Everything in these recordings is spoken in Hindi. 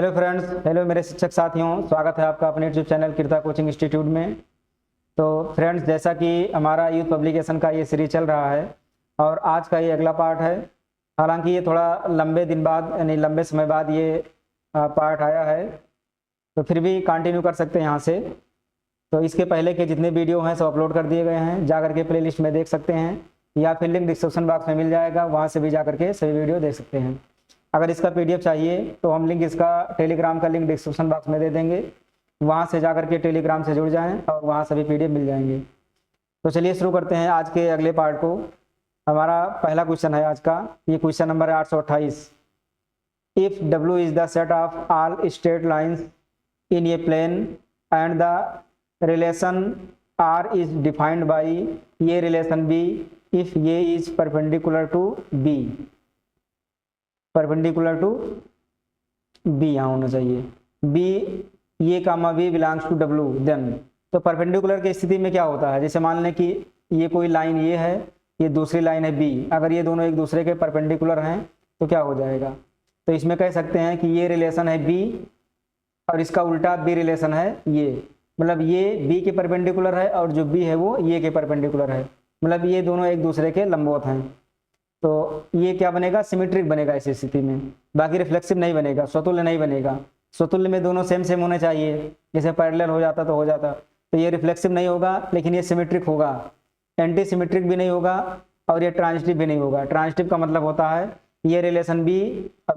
हेलो फ्रेंड्स, हेलो मेरे शिक्षक साथियों, स्वागत है आपका अपने यूट्यूब चैनल कीर्ता कोचिंग इंस्टीट्यूट में। तो फ्रेंड्स, जैसा कि हमारा यूथ पब्लिकेशन का ये सीरीज चल रहा है और आज का ये अगला पार्ट है। हालांकि ये थोड़ा लंबे दिन बाद यानी लंबे समय बाद ये पार्ट आया है, तो फिर भी कंटिन्यू कर सकते हैं यहाँ से। तो इसके पहले के जितने वीडियो हैं सब अपलोड कर दिए गए हैं, जा करके प्ले लिस्ट में देख सकते हैं या फिर लिंक डिस्क्रिप्शन बॉक्स में मिल जाएगा, वहाँ से भी जा करके सभी वीडियो देख सकते हैं। अगर इसका पीडीएफ चाहिए तो हम लिंक इसका टेलीग्राम का लिंक डिस्क्रिप्शन बॉक्स में दे देंगे, वहाँ से जा करके टेलीग्राम से जुड़ जाएं और वहाँ सभी पीडीएफ मिल जाएंगे। तो चलिए शुरू करते हैं आज के अगले पार्ट को। हमारा पहला क्वेश्चन है आज का, ये क्वेश्चन नंबर है 828। If W is the set of all straight lines in a plane and the relation R is defined by ये रिलेशन B इफ ये is perpendicular to B, perpendicular to B यहाँ होना चाहिए, B ये comma B belongs to W। Then तो परपेंडिकुलर की स्थिति में क्या होता है, जैसे मान लें कि ये कोई लाइन ये है, ये दूसरी लाइन है B, अगर ये दोनों एक दूसरे के परपेंडिकुलर हैं तो क्या हो जाएगा। तो इसमें कह सकते हैं कि ये रिलेशन है B और इसका उल्टा B रिलेशन है ये, मतलब ये B के परपेंडिकुलर है और जो B है वो ये के परपेंडिकुलर है, मतलब ये दोनों एक दूसरे के लंबवत हैं। तो ये क्या बनेगा, सिमेट्रिक बनेगा इस स्थिति में। बाकी रिफ्लेक्सिव नहीं बनेगा, स्वतुल्य नहीं बनेगा। स्वतुल्य में दोनों सेम सेम होने चाहिए, जैसे पैरेलल हो जाता तो हो जाता। तो ये रिफ्लेक्सिव नहीं होगा, लेकिन ये सिमेट्रिक होगा। एंटी सिमेट्रिक भी नहीं होगा और ये ट्रांजिटिव भी नहीं होगा। ट्रांजिटिव का मतलब होता है ये relation B,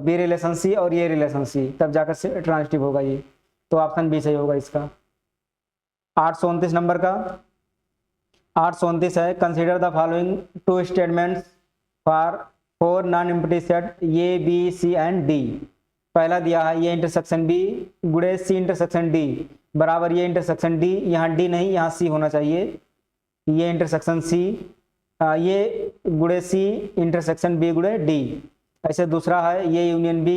B relation C और ये रिलेशन C, तब जाकर ट्रांजिटिव होगा ये। तो ऑप्शन B सही होगा इसका। 829 नंबर का 829 है, consider the following two statements for non empty set A B C and D. पहला दिया है ये इंटरसेक्शन B गुणे C इंटरसेक्शन D बराबर ये इंटरसेक्शन D, यहाँ D नहीं यहाँ C होना चाहिए, ये इंटरसेक्शन C ये गुणे C इंटरसेक्शन B गुणे D। ऐसे दूसरा है ये यूनियन B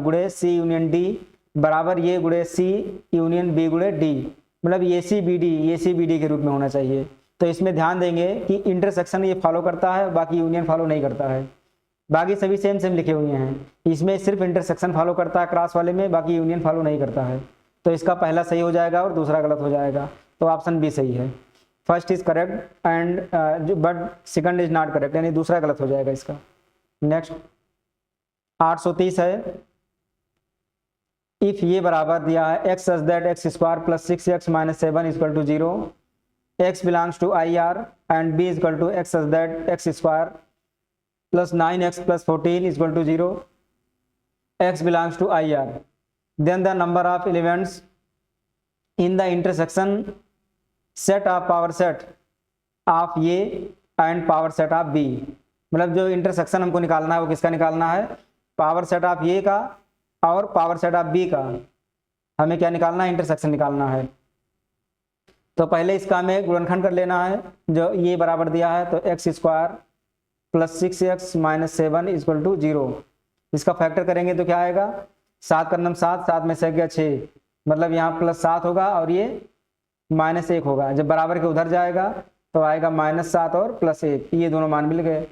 गुणे C यूनियन D बराबर ये गुणे C यूनियन B गुणे D, मतलब ये सी बी डी के रूप में होना चाहिए। तो इसमें ध्यान देंगे कि इंटरसेक्शन ये फॉलो करता है, बाकी यूनियन फॉलो नहीं करता है। बाकी सभी सेम सेम लिखे हुए हैं, इसमें सिर्फ इंटरसेक्शन फॉलो करता है क्रॉस वाले में, बाकी यूनियन फॉलो नहीं करता है। तो इसका पहला सही हो जाएगा और दूसरा गलत हो जाएगा। तो ऑप्शन B सही है। First is correct and but second is not correct, यानी दूसरा गलत हो जाएगा इसका। नेक्स्ट 830 है, इफ ये बराबर दिया है x such that x square plus 6x minus 7 equal to 0, x belongs to IR and B equal to x such that x square plus 9x plus 14 equal to 0, x belongs to IR, then the number of elements in the intersection set of power set of A and power set of B। मतलब जो इंटरसेक्शन हमको निकालना है वो किसका निकालना है, पावर सेट ऑफ ये का और पावर सेट ऑफ B का। हमें क्या निकालना है, इंटरसेक्शन निकालना है। तो पहले इसका हमें गुणनखंड कर लेना है, जो ये बराबर दिया है तो x square plus 6x minus 7 equal to 0। इसका फैक्टर करेंगे तो क्या आएगा, 7 का नम 7, 7 में से गया 6, मतलब यहाँ प्लस 7 होगा और ये माइनस 1 होगा। जब बराबर के उधर जाएगा तो आएगा माइनस 7 और प्लस 1, ये दोनों मान मिल गए,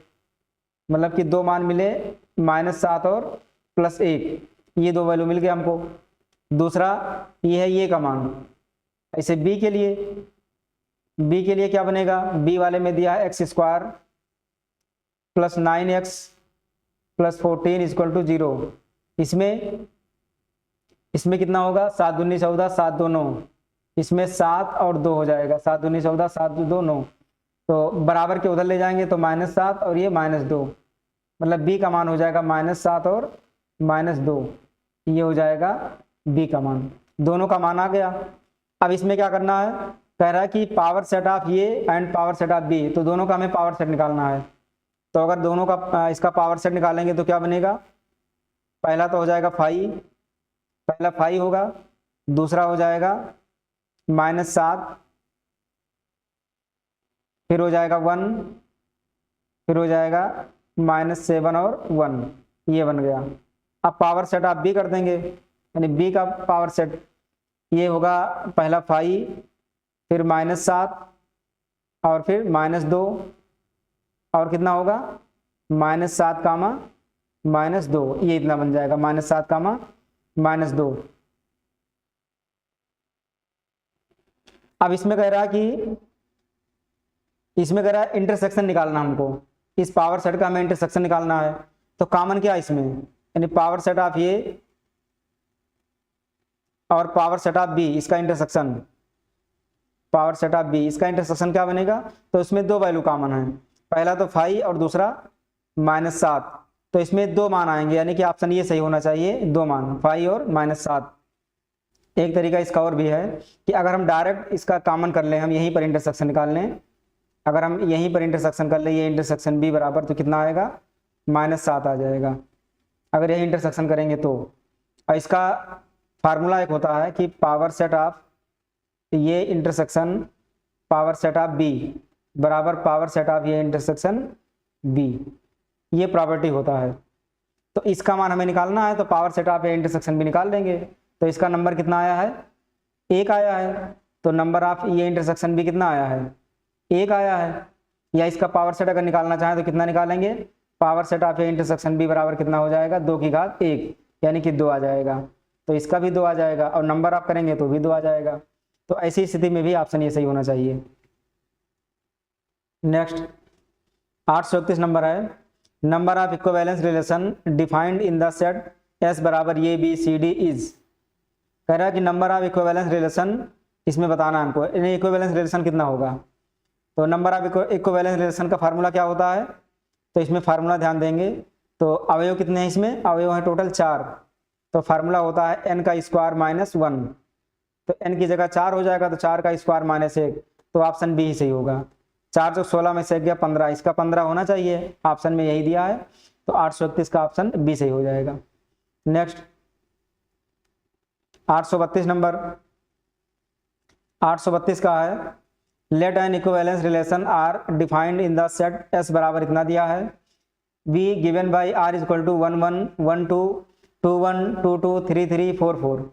मतलब कि दो मान मिले, माइनस 7 और प्लस 1, ये दो वैल्यू मिल गया हमको। दूसरा ये है ये का मान। ऐसे B के लिए क्या बनेगा, B वाले में दिया है x square plus 9x plus 14 equal to 0। इसमें कितना होगा, 7 दूनी 14, 7 2 9, इसमें 7 और 2 हो जाएगा, 7 दूनी 14, 7 2 9। तो बराबर के उधर ले जाएंगे तो माइनस 7 और ये माइनस 2, मतलब B का मान हो जाएगा माइनस 7 और माइनस 2, ये हो जाएगा B का मान। दोनों का मान आ गया। अब इसमें क्या करना है, कह रहा है कि power set of A and power set of B, तो दोनों का हमें पावर सेट निकालना है। तो अगर दोनों का इसका पावर सेट निकालेंगे तो क्या बनेगा, पहला तो हो जाएगा 5, पहला 5 होगा, दूसरा हो जाएगा माइनस 7, फिर हो जाएगा 1, फिर हो जाएगा माइनस 7 और 1, ये बन गया। अब पावर सेट आप B कर देंगे, यानी B का पावर सेट ये होगा पहला 5, फिर माइनस 7 और फिर माइनस 2 और कितना होगा -7 कामा -2, ये इतना बन जाएगा -7 कामा -2। अब इसमें कह रहा कि इंटरसेक्शन निकालना हमको, इस पावर सेट का हमें इंटरसेक्शन निकालना है। तो कॉमन क्या है इसमें, यानी पावर सेट ऑफ ए और पावर सेट ऑफ बी, इसका intersection, power set of B, इसका इंटरसेक्शन क्या बनेगा, तो इसमें दो वैल्यू कॉमन है, पहला तो 5 और दूसरा -7। तो इसमें दो मान आएंगे, यानी कि ऑप्शन ये सही होना चाहिए, दो मान 5 और -7। एक तरीका इसका और भी है कि अगर हम डायरेक्ट इसका कॉमन कर लें, हम यहीं पर इंटरसेक्शन निकाल लें, अगर हम यहीं पर इंटरसेक्शन कर ले, ये इंटरसेक्शन बी बराबर, तो कितना आएगा, -7 आ जाएगा, अगर यही इंटरसेक्शन करेंगे तो। और इसका फार्मूला एक होता है कि पावर सेट ऑफ ये intersection power set of B बराबर पावर सेट ऑफ ये इंटरसेक्शन बी, ये प्रॉपर्टी होता है। तो इसका मान हमें निकालना है, तो पावर सेट ऑफ ये इंटरसेक्शन भी निकाल लेंगे। तो इसका नंबर कितना आया है, 1 आया है। तो नंबर ऑफ ये इंटरसेक्शन भी कितना आया है, 1 आया है। या इसका पावर सेट अगर निकालना चाहें तो कितना निकालेंगे, पावर सेट ऑफ ये इंटरसेक्शन बी बराबर कितना हो जाएगा, 2 की घात 1, यानी कि 2 आ जाएगा। तो इसका भी 2 आ जाएगा, और नंबर ऑफ करेंगे तो भी 2 आ जाएगा। तो ऐसी स्थिति में भी ऑप्शन ये सही होना चाहिए। नेक्स्ट 831 नंबर है, number of equivalence relation defined in the set S बराबर A B C D is. कह रहा है कि नंबर ऑफ इक्विवेलेंस रिलेशन इसमें बताना हमको, इक्विवेलेंस रिलेशन कितना होगा। तो नंबर ऑफ इक्विवेलेंस रिलेशन का फार्मूला क्या होता है, तो इसमें फार्मूला ध्यान देंगे। तो अवयव कितने हैं इसमें, अवयव है टोटल 4। तो फार्मूला होता है n का स्क्वायर -1। तो n की जगह 4 हो जाएगा, तो 4 का स्क्वायर -1, तो ऑप्शन बी ही सही होगा। 4 तो 16 में से 1 गया 15, इसका 15 होना चाहिए, ऑप्शन में यही दिया है। तो 831 का ऑप्शन बी सही हो जाएगा। नेक्स्ट 832 नंबर, 832 का है, let an equivalence relation R defined in the set S बराबर इतना दिया है, be given by R equal to 1 1 1 2 2 1 2 2 3 3 4 4,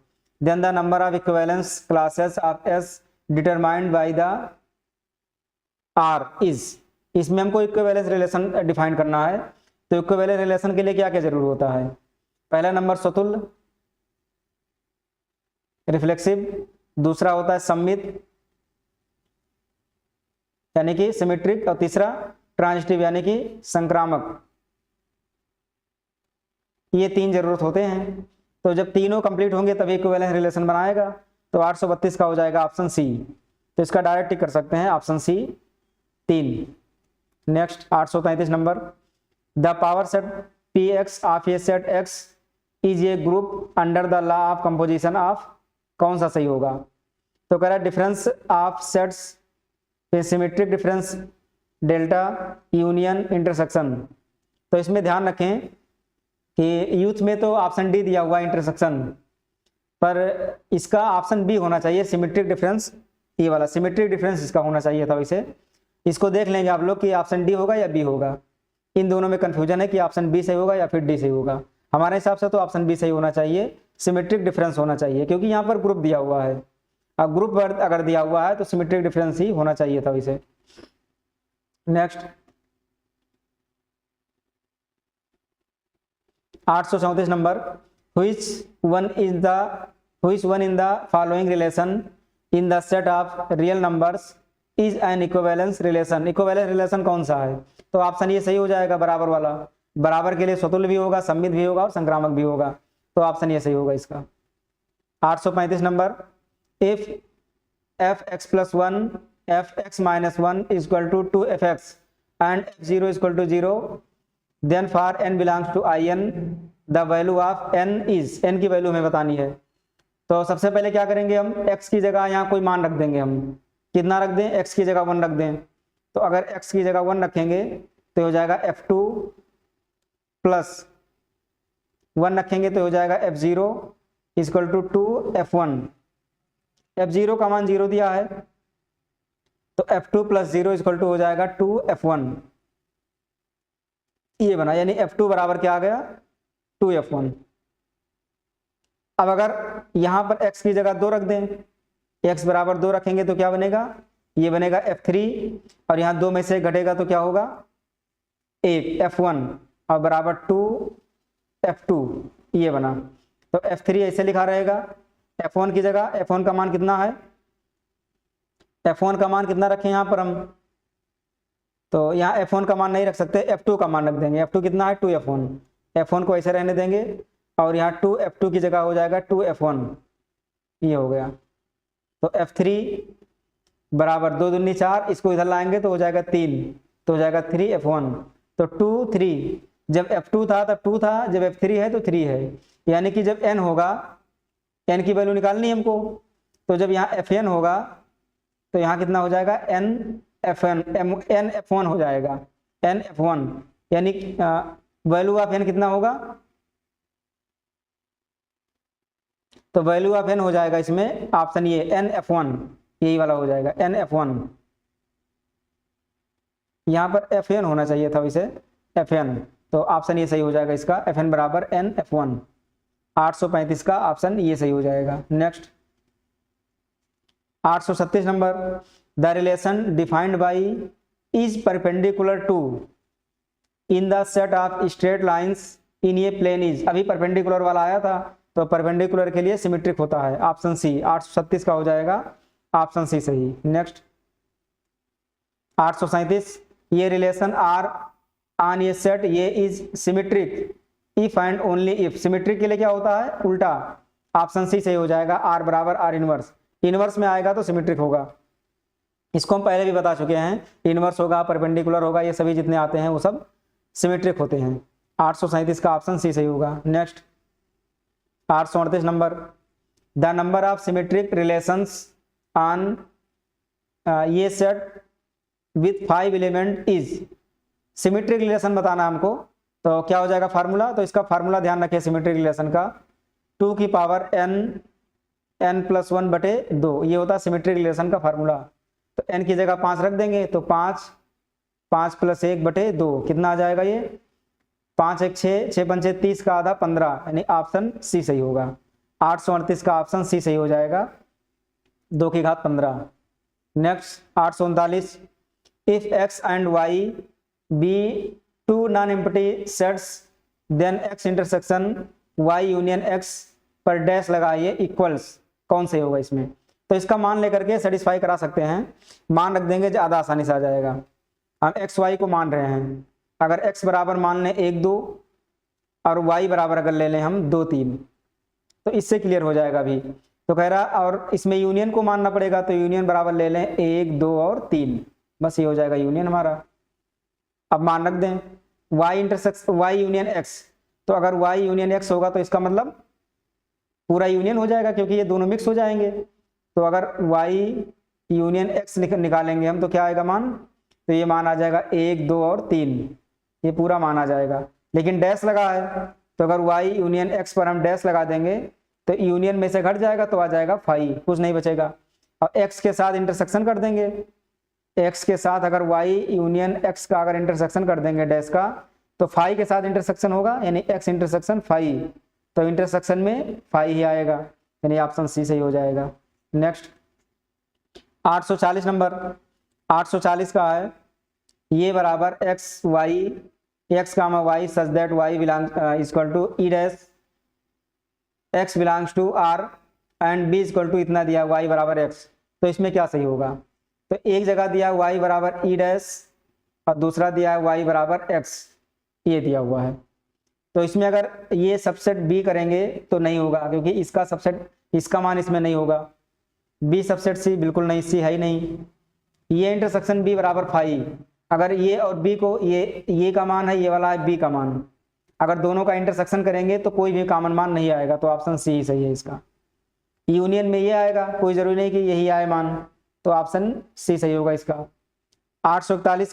then the number of equivalence classes of S determined by the R is. इसमें हमको इक्विवेलेंस रिलेशन डिफाइन करना है। तो इक्विवेलेंस रिलेशन के लिए क्या क्या जरूर होता है, पहला नंबर स्वतुल्य रिफ्लेक्सिव, दूसरा होता है सममित यानी कि सिमेट्रिक, और तीसरा ट्रांजिटिव यानी कि संक्रामक। ये 3 जरूरत होते हैं। तो जब तीनों कंप्लीट होंगे तभी इक्विवेलेंस रिलेशन बनाएगा। तो 832 का हो जाएगा ऑप्शन सी। तो इसका डायरेक्ट टिक कर सकते हैं, option C 3। Next 833 number, the power set P X of a set X is a group under the law of composition of, कौन सा सही होगा। तो कह रहा है difference of sets symmetric difference delta union intersection. तो इसमें ध्यान रखें कि यूथ में तो ऑप्शन डी दिया हुआ इंटरसेक्शन, पर इसका ऑप्शन बी होना चाहिए सिमेट्रिक डिफरेंस, ये वाला सिमेट्रिक डिफरेंस इसका होना चाहिए था। वैसे इसको देख लेंगे आप लोग कि ऑप्शन डी होगा या बी होगा। इन दोनों में कंफ्यूजन है कि ऑप्शन बी सही होगा या फिर डी सही होगा। हमारे हिसाब से तो ऑप्शन बी सही होना चाहिए, सिमेट्रिक डिफरेंस होना चाहिए, क्योंकि यहाँ पर ग्रुप दिया हुआ है। अब ग्रुप अगर दिया हुआ है तो सिमेट्रिक डिफरेंस ही होना चाहिए था वैसे। Next 834 number, which one in the following relation in the set of real numbers is an equivalence relation। Equivalence relation कौन सा है, तो ऑप्शन ये सही हो जाएगा, बराबर वाला। बराबर के लिए स्वतुल्य भी होगा, सम्मित भी होगा और संक्रामक भी होगा। तो ऑप्शन ये सही होगा इसका। 835 number, if f(x + 1 f(x - 1) = 2f(x) and f(0 = 0, then for n belongs to in the value of n is, n की वैल्यू हमें बतानी है। तो सबसे पहले क्या करेंगे, हम x की जगह यहाँ कोई मान रख देंगे। हम कितना रख दें, x की जगह 1 रख दें। तो अगर x की जगह 1 रखेंगे तो हो जाएगा f2 + 1 रखेंगे तो हो जाएगा f(0 = 2f1। f(0) का मान 0 दिया है, तो f2 + 0 = हो जाएगा 2f1। ये बना, यानी f2 बराबर क्या आ गया, 2f1। अब अगर यहां पर x की जगह 2 रख दें, x बराबर 2 रखेंगे तो क्या बनेगा, ये बनेगा f3, और यहां 2 में से घटेगा तो क्या होगा, 1 f1 और बराबर 2 f2, ये बना। तो F3 ऐसे लिखा रहेगा, F1 की जगह F1 का मान कितना है, F1 का मान कितना रखें यहाँ पर हम, तो यहाँ F1 का मान नहीं रख सकते, F2 का मान रख देंगे। F2 कितना है 2F1, F1 को ऐसे रहने देंगे और यहाँ 2F2 की जगह हो जाएगा 2F1, ये हो गया। तो F3 बराबर 2 दूनी 4, इसको इधर लाएंगे तो हो जाएगा 3, तो हो जाएगा 3F1। तो 2 3, जब F2 था तब 2 था, जब F3 है तो 3 है, यानी कि जब n होगा, n की वैल्यू निकालनी है हमको, तो जब यहाँ Fn होगा तो यहाँ कितना हो जाएगा nF1 हो जाएगा, nF1, यानी वैल्यू ऑफ n कितना होगा, तो वैल्यू ऑफ n हो जाएगा इसमें ऑप्शन ये nF1, यही वाला हो जाएगा nF1। यहाँ पर Fn होना चाहिए था वैसे, Fn, तो ऑप्शन ये सही हो जाएगा इसका, Fn बराबर nF1। 835 का ऑप्शन ये सही हो जाएगा। Next 836 number, the relation defined by is perpendicular to in the set of straight lines in a plane is. अभी परपेंडिकुलर वाला आया था, तो परपेंडिकुलर के लिए सिमेट्रिक होता है, ऑप्शन सी। 836 का हो जाएगा ऑप्शन सी सही। नेक्स्ट 837, ये relation are on a set ये is symmetric if and only if. Symmetric के लिए क्या होता है, उल्टा, ऑप्शन सी सही हो जाएगा, आर बराबर आर इनवर्स। इनवर्स में आएगा तो सिमेट्रिक होगा, इसको हम पहले भी बता चुके हैं। इनवर्स होगा, परपेंडिकुलर होगा, ये सभी जितने आते हैं वो सब सिमेट्रिक होते हैं। 837 का ऑप्शन सी सही होगा। Next 838 number, the number of symmetric relations on a set with 5 element is. Symmetric relation बताना हमको, तो क्या हो जाएगा फार्मूला, तो इसका फार्मूला ध्यान रखिए सिमेट्रिक रिलेशन का, 2 की पावर n+1/2, ये होता है सिमेट्रिक रिलेशन का फार्मूला। तो n की जगह 5 रख देंगे, तो 5 + 1/2 कितना आ जाएगा, ये 5 1 6, 6 5 30 का आधा 15, यानी ऑप्शन सी सही होगा। 838 का ऑप्शन सी सही हो जाएगा, 2 की घात 15। Next 839, if x and y be 2 non empty sets then x intersection y union x पर डैश लगाइए इक्वल्स, कौन सही होगा इसमें, तो इसका मान लेकर के सेटिस्फाई करा सकते हैं। मान रख देंगे, ज़्यादा आसानी से आ जाएगा। हम x y को मान रहे हैं, अगर x बराबर मान लें 1 2 और y बराबर अगर ले लें हम 2 3, तो इससे क्लियर हो जाएगा अभी। तो कह रहा और इसमें यूनियन को मानना पड़ेगा, तो यूनियन बराबर ले लें 1 2 और 3, बस ये हो जाएगा यूनियन हमारा। अब मान रख दें y यूनियन x, तो अगर y यूनियन x होगा तो इसका मतलब पूरा यूनियन हो जाएगा, क्योंकि ये दोनों मिक्स हो जाएंगे। तो अगर y यूनियन x निकालेंगे हम, तो क्या आएगा मान, तो ये मान आ जाएगा 1 2 और 3, ये पूरा मान आ जाएगा। लेकिन डैश लगा है, तो अगर y यूनियन x पर हम डैश लगा देंगे तो यूनियन में से घट जाएगा, तो आ जाएगा 5, कुछ नहीं बचेगा। और x के साथ इंटरसेक्शन कर देंगे, x के साथ अगर y यूनियन x का अगर इंटरसेक्शन कर देंगे डैश का, तो 5 के साथ इंटरसेक्शन होगा, यानी x इंटरसेक्शन 5, तो इंटरसेक्शन में 5 ही आएगा, यानी ऑप्शन सी सही हो जाएगा। नेक्स्ट 840 नंबर, 840 का है, ये बराबर x comma y such that y belongs equal to E dash x belongs to r and b equal to इतना दिया y बराबर x, तो इसमें क्या सही होगा, तो एक जगह दिया y बराबर ई डैश और दूसरा दिया है y बराबर x, ये दिया हुआ है। तो इसमें अगर ये सबसेट b करेंगे तो नहीं होगा, क्योंकि इसका सबसेट, इसका मान इसमें नहीं होगा। b सबसेट c बिल्कुल नहीं, c है ही नहीं। ये इंटरसेक्शन b बराबर 5, अगर ये और b को, ये का मान है, ये वाला है b का मान, अगर दोनों का इंटरसेक्शन करेंगे तो कोई भी कॉमन मान नहीं आएगा, तो ऑप्शन सी ही सही है इसका। यूनियन में ये आएगा, कोई जरूरी नहीं कि यही आए मान, तो ऑप्शन सी सही होगा इसका। 841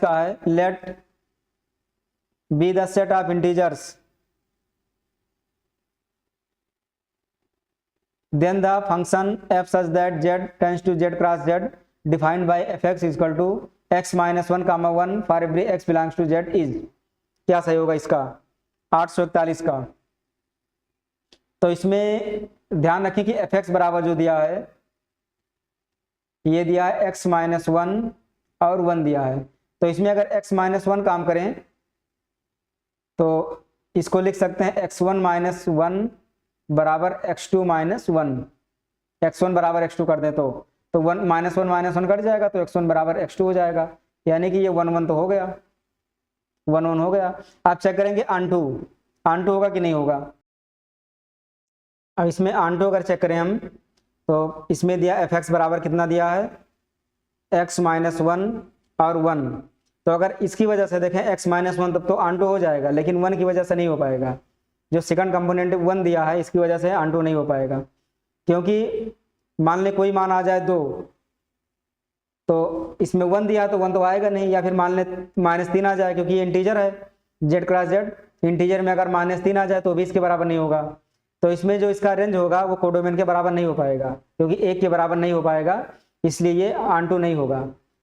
का है, let be the set of integers then the function f such that z tends to z cross z defined by fx is equal to x minus 1 comma 1 for every x belongs to z is, क्या सही होगा इसका, 841 का। तो इसमें ध्यान रखें कि fx बराबर जो दिया है, ये दिया है x minus 1 और 1 दिया है, तो इसमें अगर x minus 1 काम करें तो इसको लिख सकते हैं x1 माइनस वन बराबर x2 माइनस वन। x1 बराबर x2 कर दे तो वन माइनस वन कट जाएगा, तो x1 बराबर x2 हो जाएगा, यानी कि ये 1 तो हो गया, 1 हो गया। आप चेक करेंगे ऑन टू होगा कि नहीं होगा। अब इसमें ऑन टू अगर चेक करें हम, तो इसमें दिया f(x) बराबर कितना दिया है, x माइनस वन और 1। तो अगर इसकी वजह से देखें x माइनस वन, तब तो ऑन टू हो जाएगा, लेकिन 1 की वजह से नहीं हो पाएगा। जो सेकंड कंपोनेंट 1 दिया है, इसकी वजह से ऑन टू नहीं हो पाएगा, क्योंकि मान ले कोई मान आ जाए 2, तो इसमें 1 दिया तो 1 तो आएगा नहीं, या फिर मान ले -3 आ जाए, क्योंकि ये इंटीजर है, z क्रॉस z इंटीजर में अगर -3 आ जाए तो भी इसके बराबर नहीं होगा। तो इसमें जो इसका रेंज होगा वो कोडोमेन के बराबर नहीं हो पाएगा, क्योंकि 1 के बराबर नहीं हो पाएगा, इसलिए ये ऑन टू नहीं होगा।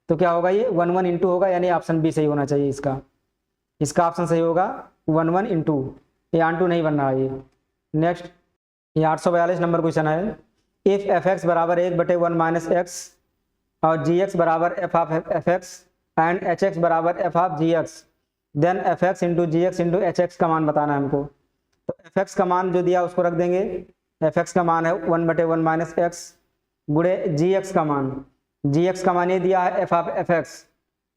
तो क्या होगा, ये 1 1 इंटू होगा, यानी ऑप्शन बी सही होना चाहिए। इसका ऑप्शन सही होगा 1 1 इंटू, ये ऑन टू नहीं बनना है। ये नेक्स्ट, ये 842 नंबर क्वेश्चन है। इफ f(x) बराबर 1/1 माइनस एक्स और gx बराबर f of f(x) and hx बराबर f of gx, then f(x) into gx into hx का मान बताना है हमको। तो f(x) का मान जो दिया उसको रख देंगे, f(x) का मान है 1/1 माइनस एक्स गुणे gx का मान ये दिया है f ऑफ f(x),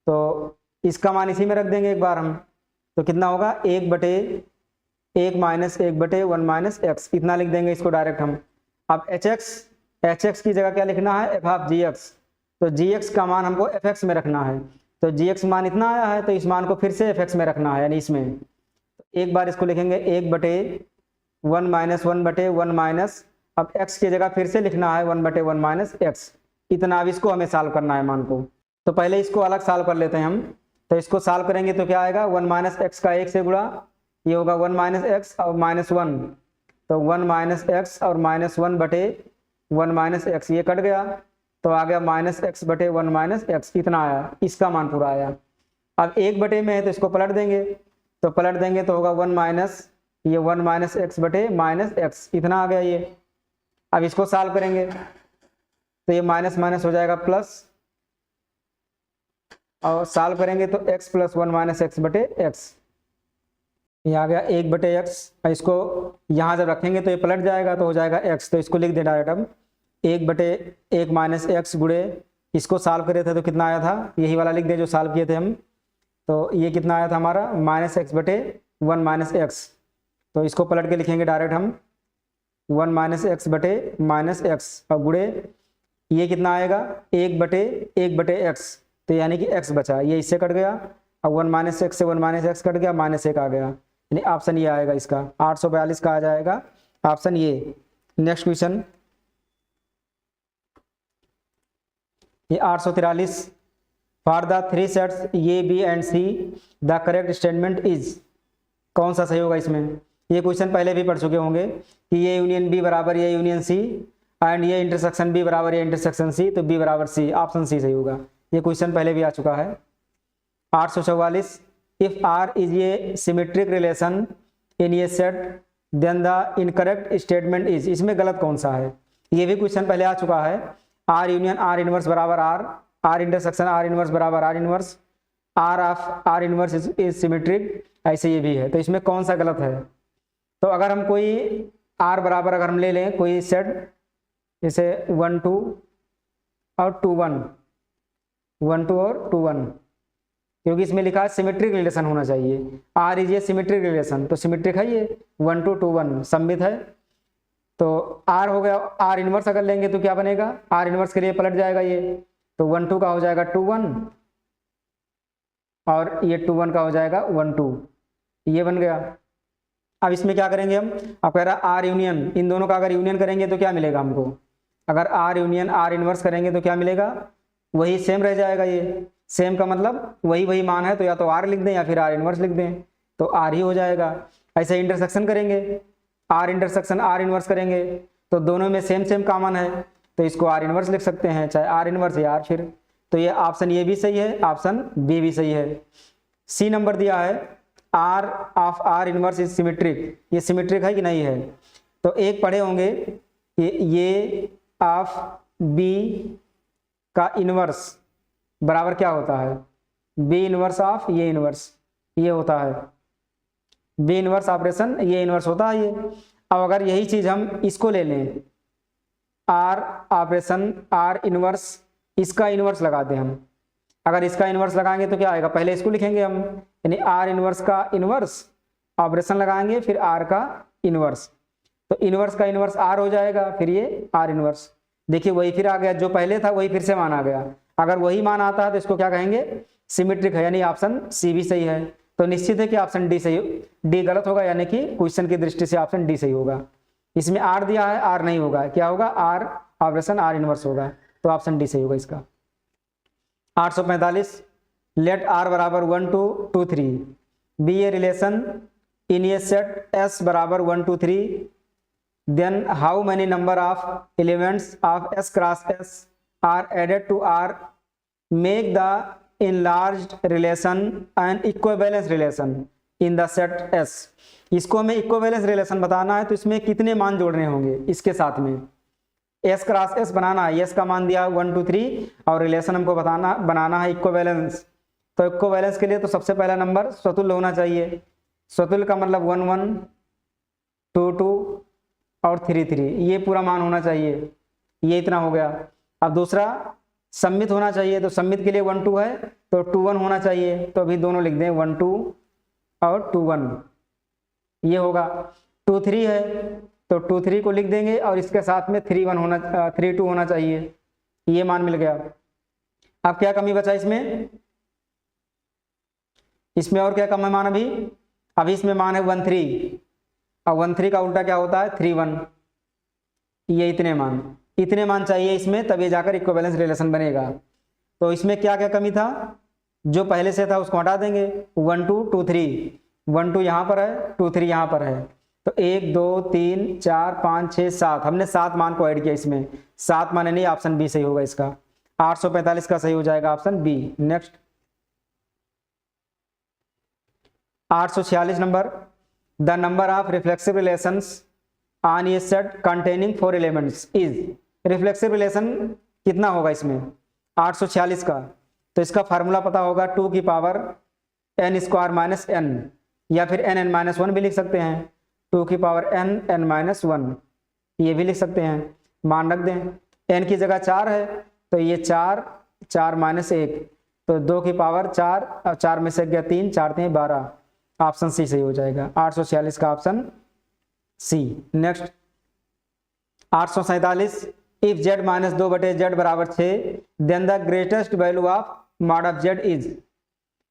तो इसका मान इसी में रख देंगे एक बार हम। तो कितना होगा, 1/1 माइनस 1/1 माइनस एक्स, इतना लिख देंगे इसको डायरेक्ट हम। अब hx की जगह क्या लिखना है, f ऑफ gx, तो gx का मान हमको fx में रखना है। तो gx मान इतना आया है, तो इस मान को फिर से fx में रखना है, यानी इसमें। तो एक बार इसको लिखेंगे 1/1 माइनस 1/1 माइनस, अब x की जगह फिर से लिखना है 1/1 माइनस एक्स, इतना। अब इसको हमें सॉल्व करना है मान को, तो पहले इसको अलग सॉल्व कर लेते हैं हम। तो इसको सॉल्व करेंगे तो क्या आएगा, 1 माइनस एक्स का 1 से गुणा, ये होगा 1 माइनस एक्स और -1, तो 1 माइनस एक्स और -1/1 माइनस एक्स, ये कट गया, तो आ गया -x/1 माइनस एक्स, इतना आया, इसका मान पूरा आया। अब 1 में है तो इसको पलट देंगे, तो होगा 1 माइनस, ये 1 माइनस x/माइनस एक्स, इतना आ गया ये। अब इसको सॉल्व करेंगे तो ये माइनस माइनस हो जाएगा प्लस, और सॉल्व करेंगे तो x + 1 माइनस x/x, ये आ गया 1/x। इसको यहाँ जब रखेंगे तो ये पलट जाएगा, तो हो जाएगा x, तो इसको लिख दे डायरेक्ट हम 1/1 माइनस एक्स गुणे, इसको सॉल्व करे थे तो कितना आया था, यही वाला लिख दे जो सॉल्व किए थे हम। तो ये कितना आया था हमारा, -x/1 माइनस एक्स, तो इसको पलट के लिखेंगे डायरेक्ट हम 1 माइनस x/माइनस एक्स, और गुणे ये कितना आएगा 1/1/x, तो यानी कि x बचा, ये इससे कट गया, और 1 माइनस एक्स से 1 माइनस एक्स कट गया, -1 आ गया, यानी ऑप्शन ये आएगा इसका, 842 का आ जाएगा ऑप्शन ये। नेक्स्ट क्वेश्चन, ये 843, for the 3 sets A B and C the correct statement is, कौन सा सही होगा इसमें। ये क्वेश्चन पहले भी पढ़ चुके होंगे कि ये यूनियन बी बराबर ये यूनियन सी, एंड ये इंटरसेक्शन बी बराबर ये इंटरसेक्शन सी, तो बी बराबर सी, ऑप्शन सी सही होगा। ये क्वेश्चन पहले भी आ चुका है। 844, if R is a symmetric relation in a set then the incorrect statement is, इसमें गलत कौन सा है। ये भी क्वेश्चन पहले आ चुका है, आर यूनियन आर इनवर्स बराबर आर इंटरसेक्शन आर इनवर्स बराबर R inverse, R of R inverse is symmetric, ऐसे ये भी है। तो इसमें कौन सा गलत है, तो अगर हम कोई आर बराबर अगर हम ले लें कोई सेट, जैसे 1 2 और 2 1, 1 2 और 2 1, क्योंकि इसमें लिखा है सिमेट्रिक रिलेशन होना चाहिए, R is a symmetric relation, तो सिमेट्रिक है ये, 1 2 2 1 सममित है। तो आर हो गया, आर इनवर्स अगर लेंगे तो क्या बनेगा, आर इनवर्स के लिए पलट जाएगा ये, तो 1 2 का हो जाएगा 2 1, और ये 2 1 का हो जाएगा 1 2, ये बन गया। अब इसमें क्या करेंगे हम, अब कह रहा आर यूनियन, इन दोनों का अगर यूनियन करेंगे तो क्या मिलेगा हमको, अगर आर यूनियन आर इनवर्स करेंगे तो क्या मिलेगा, वही सेम रह जाएगा। ये सेम का मतलब वही मान है, तो या तो आर लिख दें या फिर आर इनवर्स लिख दें, तो आर ही हो जाएगा। ऐसे इंटरसेक्शन करेंगे, आर इंटरसेक्शन आर इनवर्स करेंगे तो दोनों में सेम कॉमन है, तो इसको आर इनवर्स लिख सकते हैं, चाहे आर इनवर्स या आर फिर। तो ये ऑप्शन ये भी सही है, ऑप्शन बी भी सही है। सी नंबर दिया है R of R inverse is symmetric, ये सिमेट्रिक है कि नहीं है। तो एक पढ़े होंगे ये ऑफ बी का इनवर्स बराबर क्या होता है, बी इनवर्स ऑफ ये इनवर्स, ये होता है। बी इनवर्स ऑपरेशन ये इनवर्स होता है ये। अब अगर यही चीज हम इसको ले लें, आर ऑपरेशन आर इनवर्स, इसका इनवर्स लगा दें हम, अगर इसका इनवर्स लगाएंगे तो क्या आएगा, पहले इसको लिखेंगे हम, यानी आर इनवर्स का इनवर्स ऑपरेशन लगाएंगे फिर आर का इनवर्स, तो इनवर्स का इनवर्स आर हो जाएगा, फिर ये आर इनवर्स। देखिए वही फिर आ गया, जो पहले था वही फिर से मान आ गया। अगर वही मान आता है तो इसको क्या कहेंगे, सिमेट्रिक है, यानी ऑप्शन सी भी सही है। तो निश्चित है कि ऑप्शन डी सही, डी गलत होगा, यानी कि क्वेश्चन की दृष्टि से ऑप्शन डी सही होगा। इसमें आर दिया है, आर नहीं होगा, क्या होगा, आर ऑपरेशन आर इनवर्स होगा, तो ऑप्शन डी सही होगा इसका। 845 लेट आर बराबर 1 2 2 3 be a relation in a set S बराबर 1 2 3, then how many number of elements of S cross S are added to R make the enlarged relation and equivalence relation in the set S। इसको हमें इक्विवेलेंस रिलेशन बताना है, तो इसमें कितने मान जोड़ने होंगे इसके साथ में, S क्रॉस S बनाना है, S का मान दिया 1 2 3 और रिलेशन हमको बनाना है इक्विवेलेंस। तो इक्विवेलेंस के लिए तो सबसे पहला नंबर स्वतुल्य होना चाहिए, स्वतुल्य का मतलब 1 1 2 2 और 3 3, ये पूरा मान होना चाहिए, ये इतना हो गया। अब दूसरा सम्मित होना चाहिए, तो सम्मित के लिए 1 2 है तो 2 1 होना चाहिए, तो अभी दोनों लिख दें 1 2 और 2 1, ये होगा। 2 3 है तो 2 3 को लिख देंगे और इसके साथ में 3 1 होना 3 2 होना चाहिए, ये मान मिल गया। अब क्या कमी बचा इसमें, इसमें और क्या कम है मान, अभी इसमें मान है 1 3, और 1 3 का उल्टा क्या होता है 3 1, ये इतने मान चाहिए इसमें, तभी जाकर इक्विवेलेंस रिलेशन बनेगा। तो इसमें क्या क्या कमी था, जो पहले से था उसको हटा देंगे, 1 2 2 3, 1 2 यहाँ पर है 2 3 यहाँ पर है, तो 1 2 3 4 5 6 7, हमने 7 मान को ऐड किया इसमें, 7 मान नहीं, ऑप्शन बी सही होगा इसका। 845 का सही हो जाएगा option B. Next 846 number, the number of reflexive relations on a set containing 4 elements is, reflexive relation कितना होगा इसमें 846 का, तो इसका फार्मूला पता होगा 2 की power n square minus n, या फिर n n माइनस 1 भी लिख सकते हैं, 2 की पावर n n माइनस 1 ये भी लिख सकते हैं, मान रख दें। n की जगह 4 है तो ये 4 4 माइनस 1, तो 2 की पावर 4 और 4 में से गया 3 4 3 12, ऑप्शन सी सही हो जाएगा, 846 का option C. Next 847 if z minus 2/z बराबर 6 then the greatest value of mod of z is,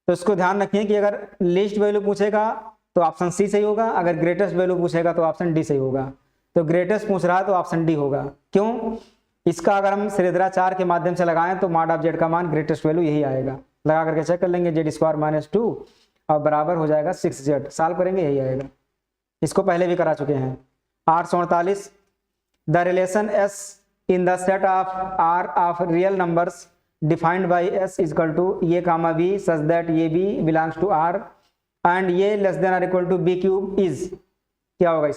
तो इसको ध्यान रखिए कि अगर लीस्ट वैल्यू पूछेगा तो ऑप्शन सी सही होगा, अगर ग्रेटेस्ट वैल्यू पूछेगा तो ऑप्शन डी सही होगा। तो ग्रेटेस्ट पूछ रहा है तो ऑप्शन डी होगा, क्यों, इसका अगर हम श्रेधराचार्य के माध्यम से लगाएं तो मॉड ऑफ z का मान ग्रेटेस्ट वैल्यू यही आएगा, लगा करके चेक कर लेंगे, z स्क्वायर माइनस 2 और बराबर हो जाएगा 6z, सॉल्व करेंगे यही आएगा, इसको पहले भी करा चुके हैं। 848 the relation s in the set of R of real numbers defined by S is equal to A comma B such that AB belongs to R and A less than or equal to B cube is, क्या होगा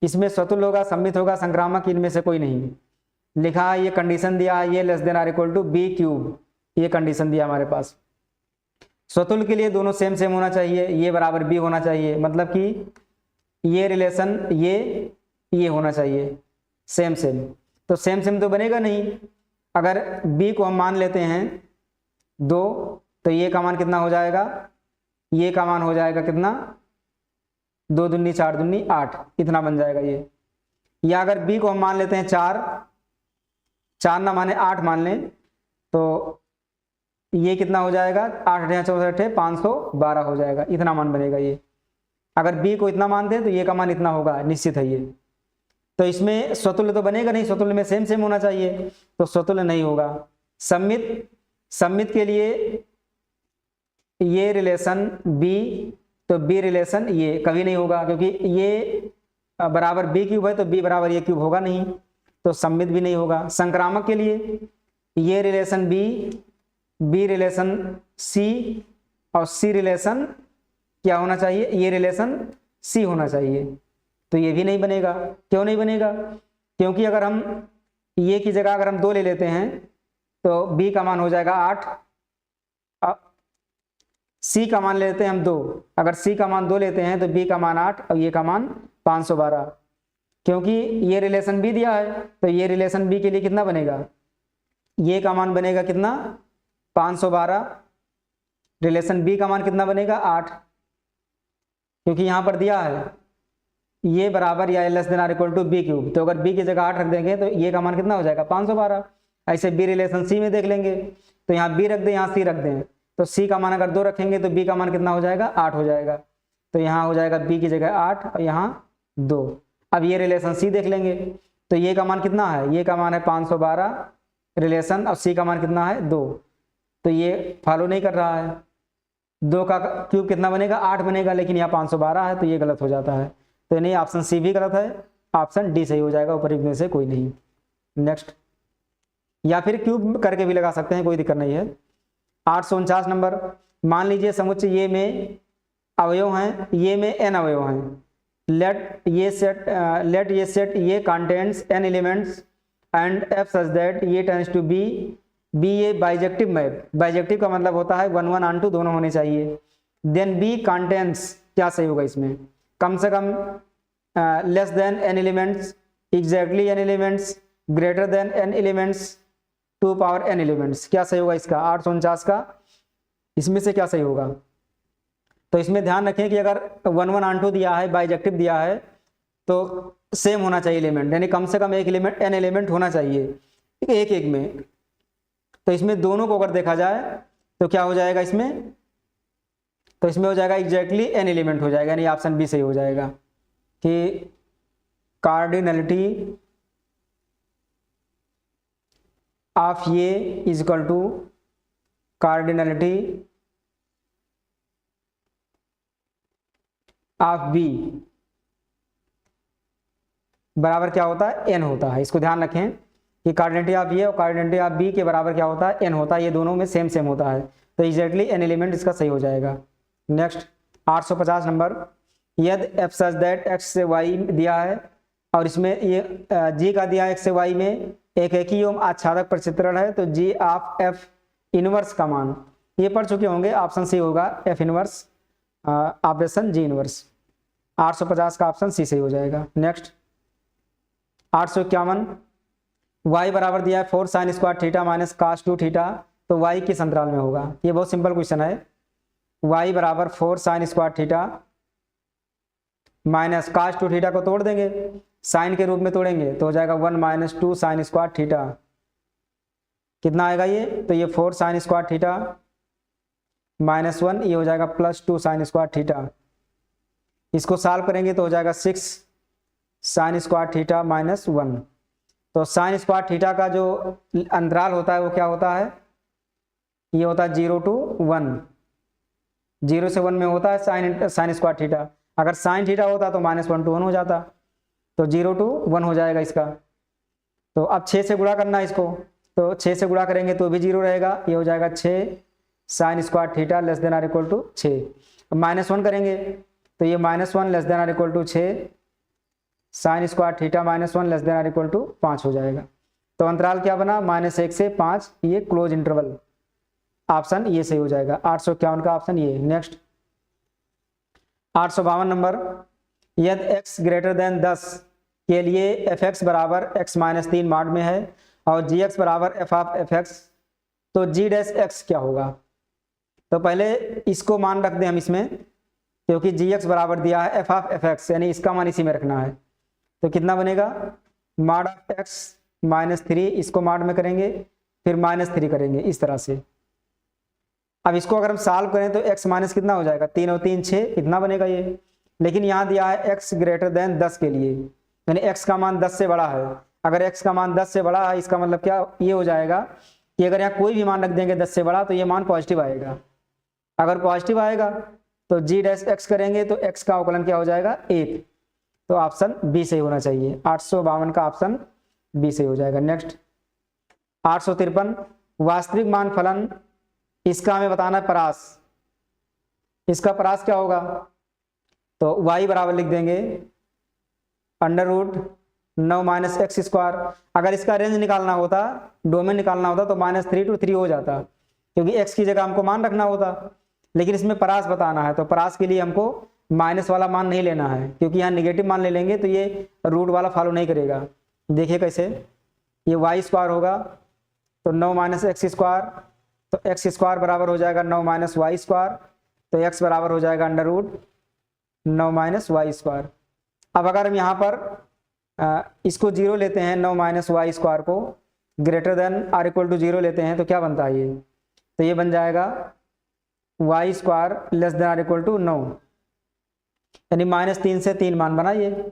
इसमें स्वतुल्य होगा, सम्मित होगा, संक्रामक, इनमें से कोई नहीं लिखा है, ये कंडीशन दिया है, ये लेस देन और इक्वल टू B क्यूब, ये कंडीशन दिया हमारे पास। स्वतुल्य के लिए दोनों सेम सेम होना चाहिए, ये बराबर B होना चाहिए, मतलब कि ये रिलेशन ये होना चाहिए सेम सेम, तो सेम सेम तो बनेगा नहीं। अगर b को हम मान लेते हैं 2 तो ये का मान कितना हो जाएगा, ये का मान हो जाएगा कितना, 2 दूनी 4 दूनी 8, इतना बन जाएगा ये। या अगर b को हम मान लेते हैं 4 ना माने 8 मान लें, तो ये कितना हो जाएगा, 8 8 64 512 हो जाएगा, इतना मान बनेगा ये। अगर b को इतना मानते हैं तो ये का मान इतना होगा, निश्चित है ये। तो इसमें स्वतुल्य तो बनेगा नहीं, स्वतुल्य में सेम सेम होना चाहिए, तो स्वतुल्य नहीं होगा। सम्मित के लिए ये रिलेशन b, तो b रिलेशन ये कभी नहीं होगा, क्योंकि ये बराबर b क्यूब है तो b बराबर ये क्यूब होगा नहीं, तो सम्मित भी नहीं होगा। संक्रामक के लिए ये रिलेशन b रिलेशन c और c रिलेशन क्या होना चाहिए, ये रिलेशन c होना चाहिए, तो ये भी नहीं बनेगा। क्यों नहीं बनेगा, क्योंकि अगर हम ये की जगह अगर हम 2 ले लेते हैं तो b का मान हो जाएगा 8, सी का मान लेते हैं हम 2, अगर सी का मान 2 लेते हैं तो बी का मान 8 और ये का मान 512, क्योंकि ये रिलेशन बी दिया है तो ये रिलेशन बी के लिए कितना बनेगा, ये का मान बनेगा कितना 512, रिलेशन बी का मान कितना बनेगा 8, क्योंकि यहाँ पर दिया है ये बराबर या less than or equal to B cube, तो अगर बी की जगह 8 रख देंगे तो ये का मान कितना हो जाएगा 512। ऐसे बी रिलेशन सी में देख लेंगे, तो यहाँ बी रख दें यहाँ सी रख दें, तो सी का मान अगर 2 रखेंगे तो बी का मान कितना हो जाएगा 8 हो जाएगा, तो यहाँ हो जाएगा बी की जगह 8 और यहाँ 2। अब ये रिलेशन सी देख लेंगे, तो ये का मान कितना है, ये का मान है 512 रिलेशन, और सी का मान कितना है 2, तो ये फॉलो नहीं कर रहा है। 2 का क्यूब कितना बनेगा 8 बनेगा, लेकिन यहाँ 512 है तो ये गलत हो जाता है, तो नहीं ऑप्शन सी भी गलत है, ऑप्शन डी सही हो जाएगा, ऊपर में से कोई नहीं। नेक्स्ट, या फिर क्यूब करके भी लगा सकते हैं, कोई दिक्कत नहीं है। 849 नंबर, मान लीजिए समुच्चय ये में अवयव हैं, ये में n अवयव हैं, लेट ये सेट ये contents n elements and f such that ये टेंड्स टू बी ये बाइजेक्टिव मैप, बाइजेक्टिव का मतलब होता है 1 1 2 दोनों होने चाहिए। देन बी कंटेंट्स, क्या सही होगा इसमें, कम से कम less than n elements, exactly n elements, greater than n elements, 2 power n elements, क्या सही होगा इसका 849 का, इसमें से क्या सही होगा। तो इसमें ध्यान रखें कि अगर 1 1 2 दिया है, बाइजेक्टिव दिया है, तो सेम होना चाहिए एलिमेंट, यानी कम से कम एक एलिमेंट n एलिमेंट होना चाहिए एक एक में। तो इसमें दोनों को अगर देखा जाए तो क्या हो जाएगा इसमें, तो इसमें हो जाएगा एग्जैक्टली n एलिमेंट हो जाएगा, यानी ऑप्शन बी सही हो जाएगा कि कार्डिनलिटी ऑफ ये is equal to cardinality of B बराबर क्या होता है n होता है। इसको ध्यान रखें कि कार्डिनलिटी ऑफ ये और कार्डिनलिटी ऑफ बी के बराबर क्या होता है n होता है, ये दोनों में सेम सेम होता है, तो एग्जैक्टली n एलिमेंट इसका सही हो जाएगा। नेक्स्ट 850 नंबर, यदि f सच दैट x से y दिया है और इसमें ये g का दिया है x से y में एक ही एवं आच्छादक प्रचित्रण है, तो g ऑफ f इनवर्स का मान, ये पढ़ चुके होंगे, ऑप्शन सी होगा f inverse operation g inverse, 850 का ऑप्शन सी सही हो जाएगा। नेक्स्ट 851, y बराबर दिया है 4 sign square theta minus cos 2 theta, तो y किस अंतराल में होगा, ये बहुत सिंपल क्वेश्चन है। y बराबर 4 sign square theta minus cos 2 theta को तोड़ देंगे, साइन के रूप में तोड़ेंगे तो हो जाएगा 1 माइनस 2 साइन स्क्वायर थीटा, कितना आएगा ये, तो ये 4 साइन स्क्वायर थीटा माइनस 1, ये हो जाएगा प्लस 2 साइन स्क्वायर थीटा, इसको सॉल्व करेंगे तो हो जाएगा 6 साइन स्क्वायर थीटा माइनस 1। तो साइन स्क्वायर थीटा का जो अंतराल होता है वो क्या होता है, ये होता है 0 to 1, 0 से 1 में होता है साइन स्क्वायर थीटा, अगर साइन थीटा होता तो -1 to 1 हो जाता, तो 0 to 1 हो जाएगा इसका। तो अब 6 से गुणा करना है इसको, तो 6 से गुणा करेंगे तो भी 0 रहेगा, ये हो जाएगा 6 sine square theta less than or equal to 6। अब -1 करेंगे तो ये -1 less than or equal to 6 sine square theta -1 less than or equal to 5 हो जाएगा। तो अंतराल क्या बना, -1 से 5, ये क्लोज इंटरवल, ऑप्शन ये सही हो जाएगा, 851 का ऑप्शन ये। नेक्स्ट 852 नंबर, यदि x ग्रेटर देन 10 के लिए fx बराबर x माइनस 3 मॉड में है और gx बराबर f ऑफ fx, तो g डैश x क्या होगा। तो पहले इसको मान रख दें हम इसमें, क्योंकि gx बराबर दिया है f ऑफ fx, यानी इसका मान इसी में रखना है, तो कितना बनेगा मॉड ऑफ x माइनस 3, इसको मॉड में करेंगे फिर -3 करेंगे इस तरह से। अब इसको अगर हम सॉल्व करें तो x माइनस कितना हो जाएगा, 3 और 3 6, इतना बनेगा ये, लेकिन यहाँ दिया है x ग्रेटर देन 10 के लिए, यानी x का मान 10 से बड़ा है। अगर x का मान 10 से बड़ा है इसका मतलब क्या ये हो जाएगा कि अगर यहाँ कोई भी मान रख देंगे 10 से बड़ा तो ये मान पॉजिटिव आएगा। अगर पॉजिटिव आएगा तो g डैश x करेंगे तो x का अवकलन क्या हो जाएगा 1, तो ऑप्शन बी सही होना चाहिए, 852 का ऑप्शन बी सही हो जाएगा। नेक्स्ट 853, वास्तविक मान फलन, इसका हमें बताना है परास, इसका परास क्या होगा, तो y बराबर लिख देंगे √9 माइनस एक्स स्क्वायर। अगर इसका रेंज निकालना होता, डोमेन निकालना होता तो -3 to 3 हो जाता, क्योंकि x की जगह हमको मान रखना होता, लेकिन इसमें परास बताना है, तो परास के लिए हमको माइनस वाला मान नहीं लेना है, क्योंकि यहाँ निगेटिव मान ले लेंगे तो ये रूट वाला फॉलो नहीं करेगा। देखिए कैसे, ये वाई स्क्वायर होगा तो 9 माइनस एक्स स्क्वायर, तो एक्स स्क्वायर बराबर हो जाएगा 9 माइनस वाई स्क्वायर, तो एक्स बराबर हो जाएगा under root 9 minus y square. अब अगर हम यहाँ पर इसको 0 लेते हैं, 9 माइनस वाई स्क्वायर को greater than or equal to 0 लेते हैं, तो क्या बनता है ये, तो ये बन जाएगा y square less than or equal to 9, यानी -3 से 3 मान बना, ये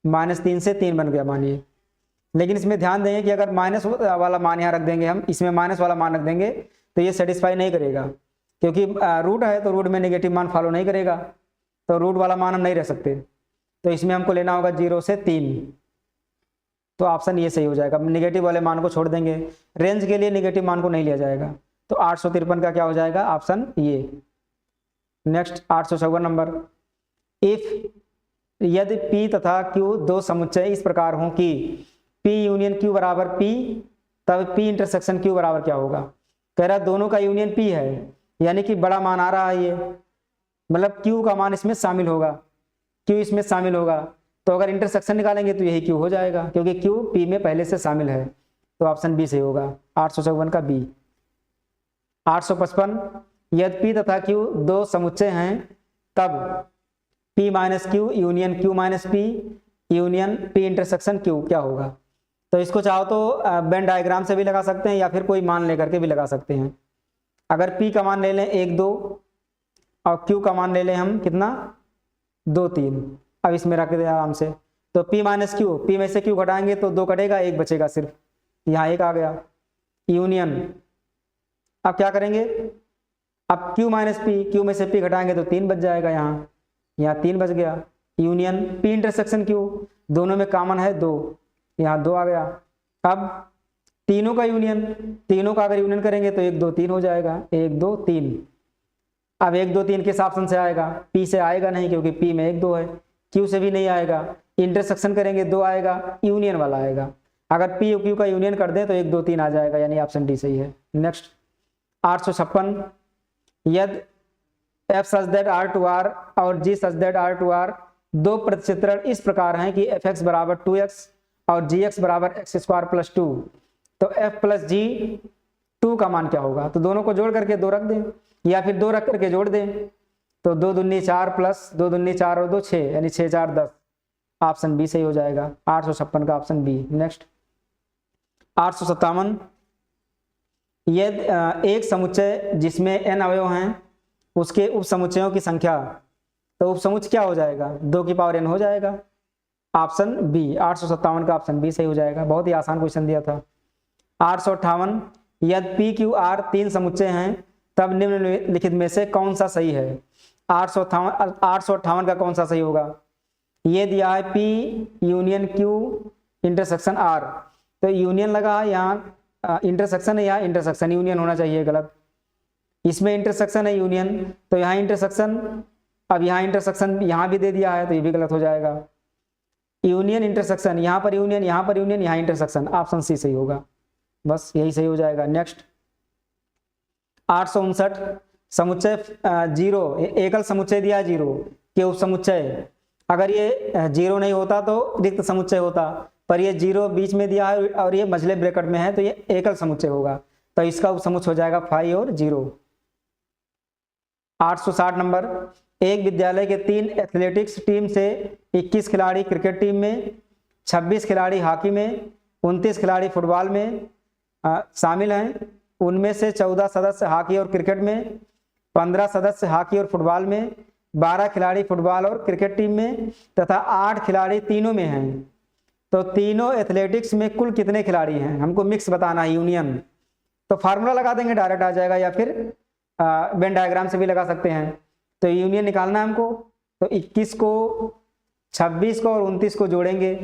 -3 से 3 बन गया मानिए। लेकिन इसमें ध्यान देंगे कि अगर माइनस वाला मान यहाँ रख देंगे, हम इसमें माइनस वाला मान रख देंगे तो ये सेटिस्फाई नहीं करेगा, क्योंकि रूट है तो रूट में नेगेटिव मान फॉलो नहीं करेगा, तो रूट वाला मान हम नहीं रख सकते। तो इसमें हमको लेना होगा 0 से 3, तो ऑप्शन ये सही हो जाएगा। नेगेटिव वाले मान को छोड़ देंगे, रेंज के लिए नेगेटिव मान को नहीं लिया जाएगा, तो 853 का क्या हो जाएगा, ऑप्शन ये। नेक्स्ट 854 नंबर, इफ यदि P तथा Q दो समुच्चय इस प्रकार हों कि P यूनियन Q बराबर P, तब P इंटरसेक्शन Q बराबर क्या होगा। कह रहा दोनों का यूनियन P है, यानी कि बड़ा मान आ रहा है ये, मतलब Q का मान इसमें शामिल होगा, Q इसमें शामिल होगा, तो अगर इंटरसेक्शन निकालेंगे तो यही Q हो जाएगा, क्योंकि Q P में पहले से शामिल है, तो ऑप्शन बी सही होगा, 854 का बी। 855, यदि P तथा Q दो समुच्चय हैं तब P minus Q union Q minus P union P intersection Q क्या होगा। तो इसको चाहो तो वेन डायग्राम से भी लगा सकते हैं या फिर कोई मान लेकर के भी लगा सकते हैं। अगर P का मान ले लें 1 2 और Q का मान ले लें हम कितना 2 3, अब इसमें रख दे आराम से, तो P माइनस Q, P में से Q घटाएंगे तो 2 कटेगा, 1 बचेगा सिर्फ, यहाँ 1 आ गया यूनियन। अब क्या करेंगे, अब Q माइनस P, Q में से P घटाएंगे तो 3 बच जाएगा, यहाँ 3 बच गया यूनियन P इंटरसेक्शन Q, दोनों में कॉमन है 2, यहाँ 2 आ गया। अब तीनों का यूनियन, तीनों का अगर यूनियन करेंगे तो 1 2 3 हो जाएगा, 1 2 3। अब 1 2 3 किस ऑप्शन से आएगा, P से आएगा नहीं, क्योंकि P में 1 2 है, Q से भी नहीं आएगा, इंटरसेक्शन करेंगे 2 आएगा, यूनियन वाला आएगा। अगर P और Q का यूनियन कर दें तो 1 2 3 आ जाएगा, यानी ऑप्शन डी सही है। नेक्स्ट 856, यदि f such that r to r और g such that r to r दो प्रतिचित्रण इस प्रकार हैं कि fx बराबर 2x और gx बराबर x स्क्वायर प्लस 2, तो f प्लस g 2 का मान क्या होगा। तो दोनों को जोड़ करके 2 रख दें, या फिर 2 रख करके जोड़ दें, तो 2 दूनी 4 प्लस 2 दूनी 4 और 2 6, यानी 6 4 10, ऑप्शन बी सही हो जाएगा, 856 का ऑप्शन बी। नेक्स्ट 857, यदि एक समुच्चय जिसमें n अवयव हैं उसके उप समुच्चयों की संख्या, तो उप समुच्चय क्या हो जाएगा, 2 की पावर n हो जाएगा, ऑप्शन बी। 857 का ऑप्शन बी सही हो जाएगा, बहुत ही आसान क्वेश्चन दिया था। 858, यदि पी क्यू आर 3 समुच्चय हैं तब निम्नलिखित में से कौन सा सही है। 858 का कौन सा सही होगा, ये दिया है P union Q intersection R, तो यूनियन लगा है यहाँ, इंटरसेक्शन है यहाँ, इंटरसेक्शन यूनियन होना चाहिए, गलत, इसमें इंटरसेक्शन है यूनियन, तो यहाँ इंटरसेक्शन, अब यहाँ इंटरसेक्शन यहाँ भी दे दिया है तो ये भी गलत हो जाएगा। यूनियन इंटरसेक्शन, यहाँ पर यूनियन, यहाँ पर यूनियन, यहाँ इंटरसेक्शन, ऑप्शन सी सही होगा, बस यही सही हो जाएगा। नेक्स्ट 859, समुच्चय 0, एकल समुच्चय दिया है 0 के उप समुच्चय, अगर ये 0 नहीं होता तो रिक्त समुच्चय होता, पर ये 0 बीच में दिया है और ये मझले ब्रैकेट में है, तो ये एकल समुच्चय होगा, तो इसका उप समुच्चय हो जाएगा 5 और 0। 860 नंबर, एक विद्यालय के 3 एथलेटिक्स टीम से 21 खिलाड़ी क्रिकेट टीम में, 26 खिलाड़ी हॉकी में, 29 खिलाड़ी फुटबॉल में शामिल हैं। उनमें से 14 सदस्य हॉकी और क्रिकेट में, 15 सदस्य हॉकी और फुटबॉल में, 12 खिलाड़ी फुटबॉल और क्रिकेट टीम में तथा 8 खिलाड़ी तीनों में हैं। तो तीनों एथलेटिक्स में कुल कितने खिलाड़ी हैं, हमको मिक्स बताना है, यूनियन। तो फार्मूला लगा देंगे, डायरेक्ट आ जाएगा, या फिर वेन डायग्राम से भी लगा सकते हैं। तो यूनियन निकालना है हमको, तो 21 को 26 को और 29 को जोड़ेंगे,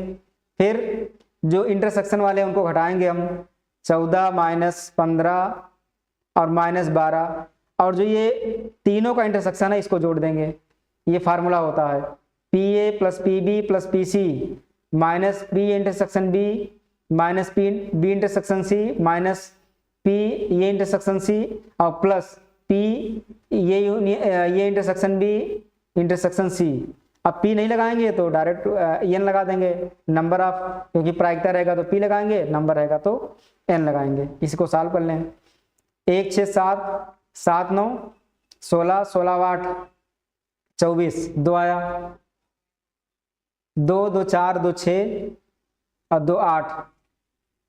फिर जो इंटरसेक्शन वाले हैं उनको घटाएंगे हम, 14 माइनस 15 और माइनस 12, और जो ये तीनों का इंटरसेक्शन है इसको जोड़ देंगे। ये फार्मूला होता है PA plus PB plus PC minus P intersection B minus B intersection C minus P ये इंटरसेक्शन C और प्लस P ये इंटरसेक्शन B इंटरसेक्शन C। अब P नहीं लगाएंगे तो डायरेक्ट n लगा देंगे, नंबर ऑफ, क्योंकि प्रायिकता रहेगा तो P लगाएंगे, नंबर रहेगा तो n लगाएंगे। इसको सॉल्व कर लें। 1 6 7 7 9 16 16 8 24, 2 आया, 2 2 4 2 6 और 2 8।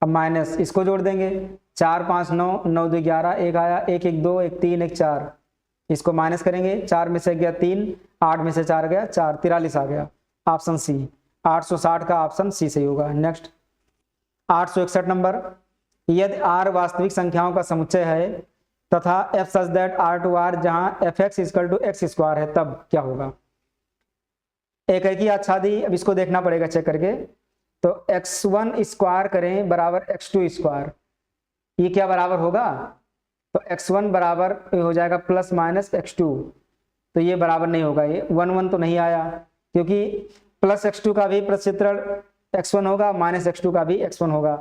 अब माइनस, इसको जोड़ देंगे, 4 5 9 9 2 11, 1 आया, 1 1 2 1 3 1 4। इसको माइनस करेंगे, 4 में से गया 3, 8 में से 4 गया 4, 43 आ गया। ऑप्शन सी 860 का ऑप्शन सी सही होगा। नेक्स्ट 861 नंबर, यदि r वास्तविक संख्याओं का समुच्चय है तथा f सच दैट r/r जहां fx equal to x square है, तब क्या होगा। एक है कि आच्छादी, अब इसको देखना पड़ेगा चेक करके। तो x1 स्क्वायर करें बराबर x2 स्क्वायर, ये क्या बराबर होगा, तो x1 बराबर हो जाएगा प्लस माइनस x2, तो ये बराबर नहीं होगा, ये 1 1 तो नहीं आया, क्योंकि प्लस x2 का भी प्रक्षेत्रण x1 होगा, माइनस x2 का भी x1 होगा,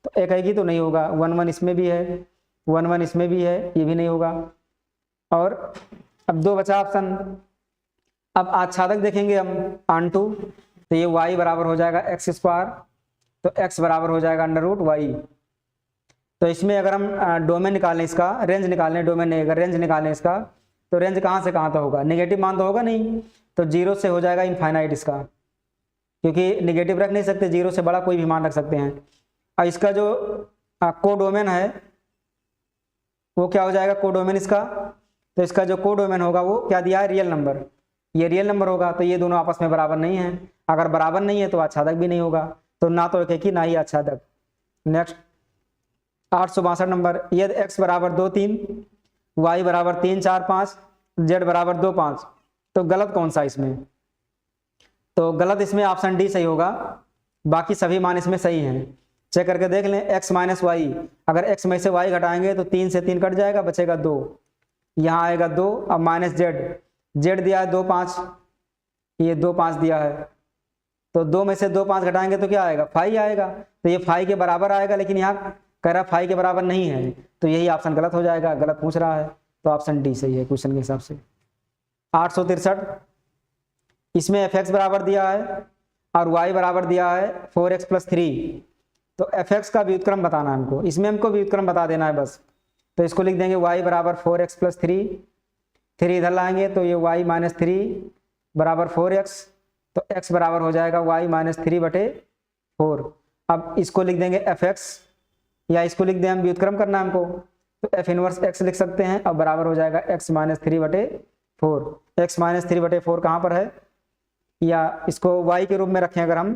तो एक ही तो नहीं होगा। 1 1 इसमें भी है, 1 1 इसमें भी है, ये भी नहीं होगा। और अब 2 बचा ऑप्शन। अब आच्छादक देखेंगे हम ऑन2, तो ये y बराबर हो जाएगा x स्क्वायर, तो x बराबर हो जाएगा √y। तो इसमें अगर हम डोमेन निकालें, इसका रेंज निकालें, डोमेन नहीं, अगर रेंज निकालें इसका, तो रेंज कहाँ से कहाँ तक होगा, नेगेटिव मान तो होगा नहीं, तो 0 से हो जाएगा इनफाइनाइट इसका, क्योंकि नेगेटिव रख नहीं सकते, 0 से बड़ा कोई भी मान रख सकते हैं। और इसका जो कोडोमेन है वो क्या हो जाएगा, कोडोमेन इसका, तो इसका जो कोडोमेन होगा वो क्या दिया है, रियल नंबर, ये रियल नंबर होगा, तो ये दोनों आपस में बराबर नहीं है। अगर बराबर नहीं है तो आच्छादक भी नहीं होगा, तो ना तो एक ही ना ही आच्छादक। नेक्स्ट 862 नंबर, यदि x बराबर 2 3, y बराबर 3 4 5, z बराबर 2 5, तो गलत कौन सा इसमें, तो गलत इसमें ऑप्शन डी सही होगा, बाकी सभी मान इसमें सही हैं। चेक करके देख लें, x माइनस वाई, अगर x में से y घटाएंगे तो 3 से 3 कट जाएगा, बचेगा 2, यहाँ आएगा 2, अब माइनस z दिया है 2 5, ये 2 5 दिया है, तो 2 में से 2 5 घटाएंगे तो क्या आएगा, 5 आएगा, तो ये 5 के बराबर आएगा, लेकिन यहाँ कह रहा 5 के बराबर नहीं है, तो यही ऑप्शन गलत हो जाएगा, गलत पूछ रहा है, तो ऑप्शन डी सही है क्वेश्चन के हिसाब से। 863, इसमें fx बराबर दिया है और y बराबर दिया है 4x + 3, तो fx का व्युत्क्रम बताना है हमको, इसमें हमको व्युत्क्रम बता देना है बस। तो इसको लिख देंगे y बराबर 4x + 3, 3 इधर लाएंगे तो ये y - 3 बराबर 4x, तो x बराबर हो जाएगा y - 3/4। अब इसको लिख देंगे fx, या इसको लिख दें, हम व्युत्क्रम करना है हमको, तो f इनवर्स x लिख सकते हैं, अब बराबर हो जाएगा x - 3/4। x - 3/4 कहाँ पर है, या इसको y के रूप में रखें अगर हम,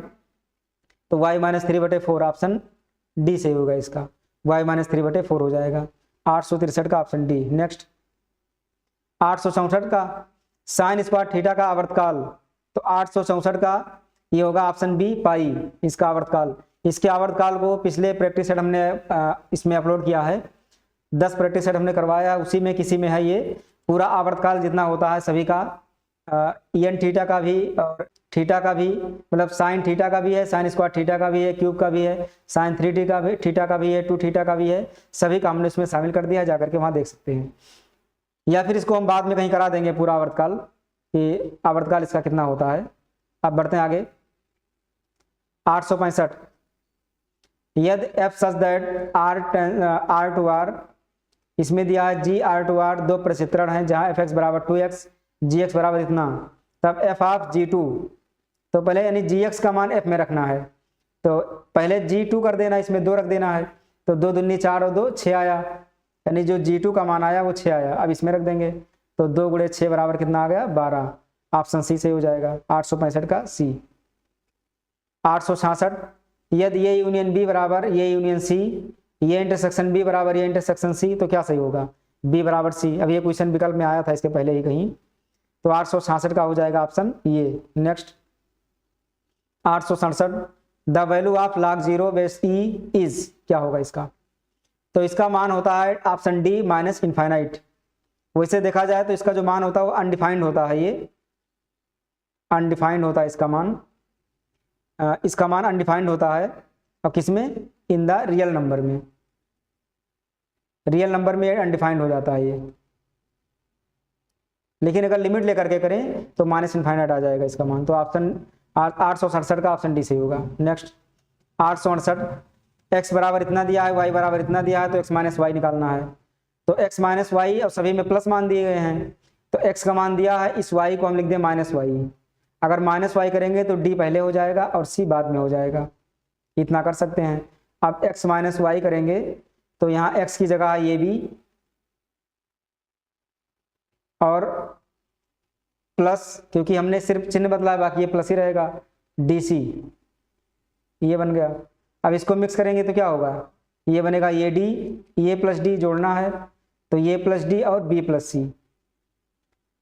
तो y - 3/4 ऑप्शन डी सही होगा इसका, y - 3/4 हो जाएगा। 863 का ऑप्शन डी। नेक्स्ट 864 का, साइन स्क्वायर थीटा का आवर्तकाल, तो 864 का ये होगा ऑप्शन बी पाई, इसका आवर्तकाल। इसके आवर्तकाल को पिछले प्रैक्टिस सेट हमने इसमें अपलोड किया है, 10 प्रैक्टिस सेट हमने करवाया, उसी में किसी में है ये पूरा आवर्तकाल जितना होता है सभी का, एन थीटा का भी और थीटा का भी, मतलब साइन थीटा का भी है, साइन स्क्वायर थीटा का भी है, क्यूब का भी है, साइन 3 का भी, थीटा का भी है, 2 थीटा का भी है, सभी का हमने इसमें शामिल कर दिया है, जाकर के वहाँ देख सकते हैं, या फिर इसको हम बाद में कहीं करा देंगे पूरा आवर्तकाल, कि आवर्तकाल इसका कितना होता है। अब बढ़ते हैं आगे। 865, यदि f सच दैट r/r, इसमें दिया है g/r, दो प्रक्षेत्रण हैं जहां fx बराबर 2x, gx बराबर इतना, तब f ऑफ g2, तो पहले यानी gx का मान f में रखना है, तो पहले g2 कर देना, इसमें 2 रख देना है, तो 2 दूनी 4 और 2 6 आया, यानी जो g2 का मान आया वो 6 आया। अब इसमें रख देंगे, तो 2 × 6 बराबर कितना आ गया, 12, ऑप्शन सी सही हो जाएगा, 865 का सी। 866, यदि ये यूनियन बी बराबर ये यूनियन सी, ये इंटरसेक्शन बी बराबर ये इंटरसेक्शन सी, तो क्या सही होगा, बी बराबर सी। अब ये क्वेश्चन विकल्प में आया था इसके पहले ही कहीं, तो 866 का हो जाएगा ऑप्शन ये। Next 867, the value of log 0 base E is, क्या होगा इसका, तो इसका मान होता है ऑप्शन डी -इनफाइनाइट। वैसे देखा जाए तो इसका जो मान होता है वो अनडिफाइंड होता है, ये अनडिफाइंड होता है इसका मान, इसका मान अनडिफाइंड होता है, और किसमें, इन द रियल नंबर में, रियल नंबर में अनडिफाइंड हो जाता है ये। लेकिन अगर लिमिट लेकर के करें तो माइनस इनफाइनाइट आ जाएगा इसका मान। तो ऑप्शन 867 का ऑप्शन डी सही होगा। नेक्स्ट 868, एक्स बराबर इतना दिया है, वाई बराबर इतना दिया है, तो एक्स माइनस वाई निकालना है। तो एक्स माइनस वाई और सभी में प्लस मान दिए गए हैं, तो एक्स का मान दिया है, इस वाई को हम लिख दें माइनस वाई। अगर माइनस वाई करेंगे तो डी पहले हो जाएगा और सी बाद में हो जाएगा, इतना कर सकते हैं। अब एक्स माइनस वाई करेंगे तो यहाँ एक्स की जगह ये भी और प्लस, क्योंकि हमने सिर्फ चिन्ह बदला है, बाकी ये प्लस ही रहेगा, डी सी ये बन गया। अब इसको मिक्स करेंगे तो क्या होगा, ये बनेगा ये डी, ये प्लस डी जोड़ना है तो ये प्लस डी और बी प्लस सी,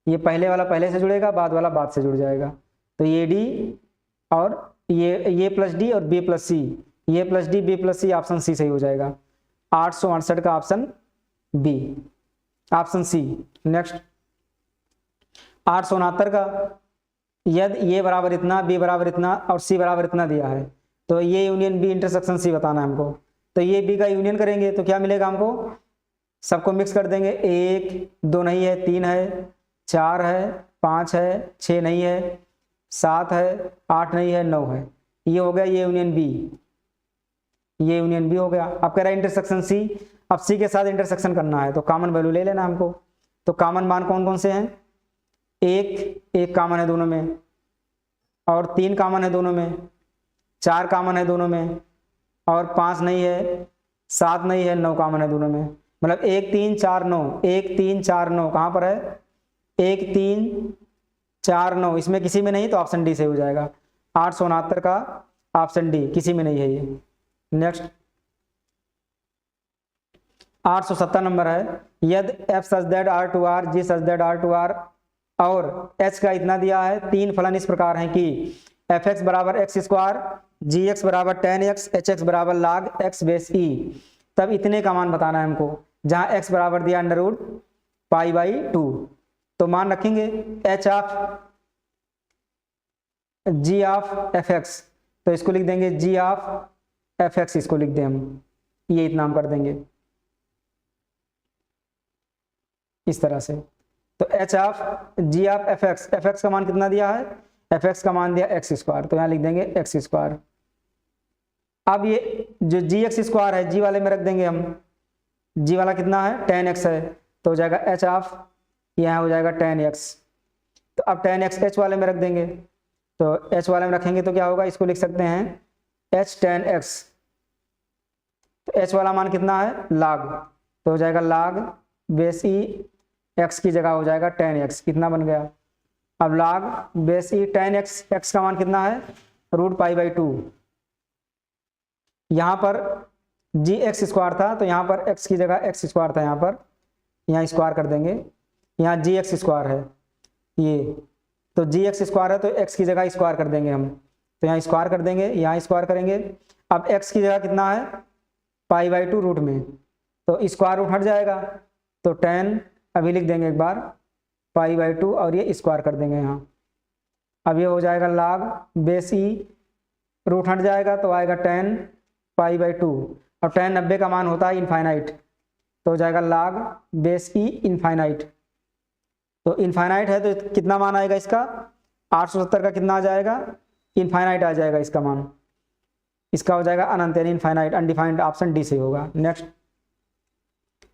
ये पहले वाला पहले से जुड़ेगा, बाद वाला बाद से जुड़ जाएगा। तो ये डी और ये प्लस डी और बी प्लस सी, ये plus D B plus C, option C सही हो जाएगा। 868 का option B, option C. Next 869 का, यदि ये बराबर इतना, बी बराबर इतना और सी बराबर इतना दिया है, तो ये यूनियन बी इंटरसेक्शन सी बताना है हमको। तो ये बी का यूनियन करेंगे तो क्या मिलेगा हमको, सबको मिक्स कर देंगे, 1 2 नहीं है, 3 है, 4 है, 5 है, 6 नहीं है, 7 है, 8 नहीं है, 9 है, ये हो गया ये यूनियन बी, ये यूनियन बी हो गया। अब कह रहा है इंटरसेक्शन सी, अब सी के साथ इंटरसेक्शन करना है तो कॉमन वैल्यू ले लेना हमको। तो कॉमन मान कौन कौन से हैं, एक कॉमन है दोनों में, और 3 कॉमन है दोनों में, 4 कॉमन है दोनों में, और 5 नहीं है, 7 नहीं है, 9 कॉमन है दोनों में। मतलब 1 3 4 9, 1 3 4 9 कहाँ पर है, 1 3 4 9, इसमें किसी में नहीं तो ऑप्शन डी से हो जाएगा। 869 का ऑप्शन डी, किसी में नहीं है ये। नेक्स्ट 870 नंबर है, यदि F such that R to R, G such that R to R और एच का इतना दिया है, 3 फलन इस प्रकार हैं कि एफ एक्स बराबर एक्स स्क्वायर, जी एक्स बराबर टेन एक्स, एच एक्स बराबर log एक्स बेस ई, तब इतने का मान बताना है हमको, जहां एक्स बराबर दिया अंडर रूट पाई बाई 2। तो मान रखेंगे H of G of F X, तो इसको लिख देंगे जी ऑफ एफ एक्स, इसको लिख दें हम, ये इतना हम कर देंगे इस तरह से। तो H of G of F X का मान कितना दिया है, एफ एक्स का मान दिया एक्स स्क्वायर, तो यहाँ लिख देंगे एक्स स्क्वायर। अब ये जो जी एक्स स्क्वायर है, जी वाले में रख देंगे हम, जी वाला कितना है 10x है, तो हो जाएगा एच ऑफ, यहाँ हो जाएगा 10x। तो अब 10x एच वाले में रख देंगे, तो एच वाले में रखेंगे तो क्या होगा, इसको लिख सकते हैं एच 10x। तो एच वाला मान कितना है log, तो हो जाएगा log बेस ई, एक्स की जगह हो जाएगा 10x, कितना बन गया। अब log बेस ई 10x, एक्स का मान कितना है रूट पाई बाई 2। यहाँ पर जी एक्स स्क्वायर था तो यहाँ पर x की जगह एक्स स्क्वायर था, यहाँ पर यहाँ स्क्वायर कर देंगे, यहाँ जी एक्स स्क्वायर है ये, तो जी एक्स स्क्वायर है तो x की जगह स्क्वायर कर देंगे हम, तो यहाँ स्क्वायर कर देंगे, यहाँ स्क्वायर करेंगे। अब x की जगह कितना है पाई बाई 2 रूट में, तो स्क्वायर रूट हट जाएगा, तो 10 अभी लिख देंगे एक बार पाई बाई 2 और ये स्क्वायर कर देंगे यहाँ। अब ये हो जाएगा log बेस ई, रूट हट जाएगा तो आएगा 10 पाई बाई 2, और 10 90 का मान होता है इनफाइनाइट, तो हो जाएगा log बेस ई इनफाइनाइट। तो इनफाइनाइट है तो कितना मान आएगा इसका, 870 का कितना आ जाएगा, इनफाइनाइट आ जाएगा इसका मान, इसका हो जाएगा अनंत यानी इनफाइनाइट, अनडिफाइंड, ऑप्शन डी से होगा। नेक्स्ट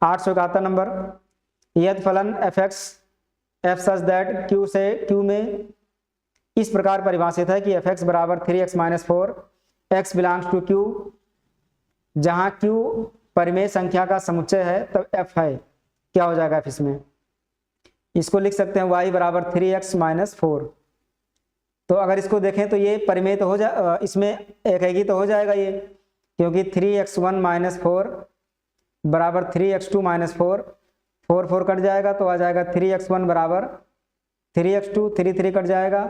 871 नंबर, यदि फलन F x F such that Q से क्यू में इस प्रकार परिभाषित है कि एफ एक्स बराबर 3x minus 4 X belongs to Q, जहां क्यू परिमेय संख्या का समुच्चय है तब एफ है, क्या हो जाएगा एफ इसमें, इसको लिख सकते हैं y बराबर 3x माइनस 4। तो अगर इसको देखें तो ये परिमेय तो हो जा, इसमें एक है कि तो हो जाएगा ये, क्योंकि 3x1 माइनस 4 बराबर 3x2 माइनस 4, 4 4 कट जाएगा तो आ जाएगा 3x1 बराबर 3x2, 3 3 कट जाएगा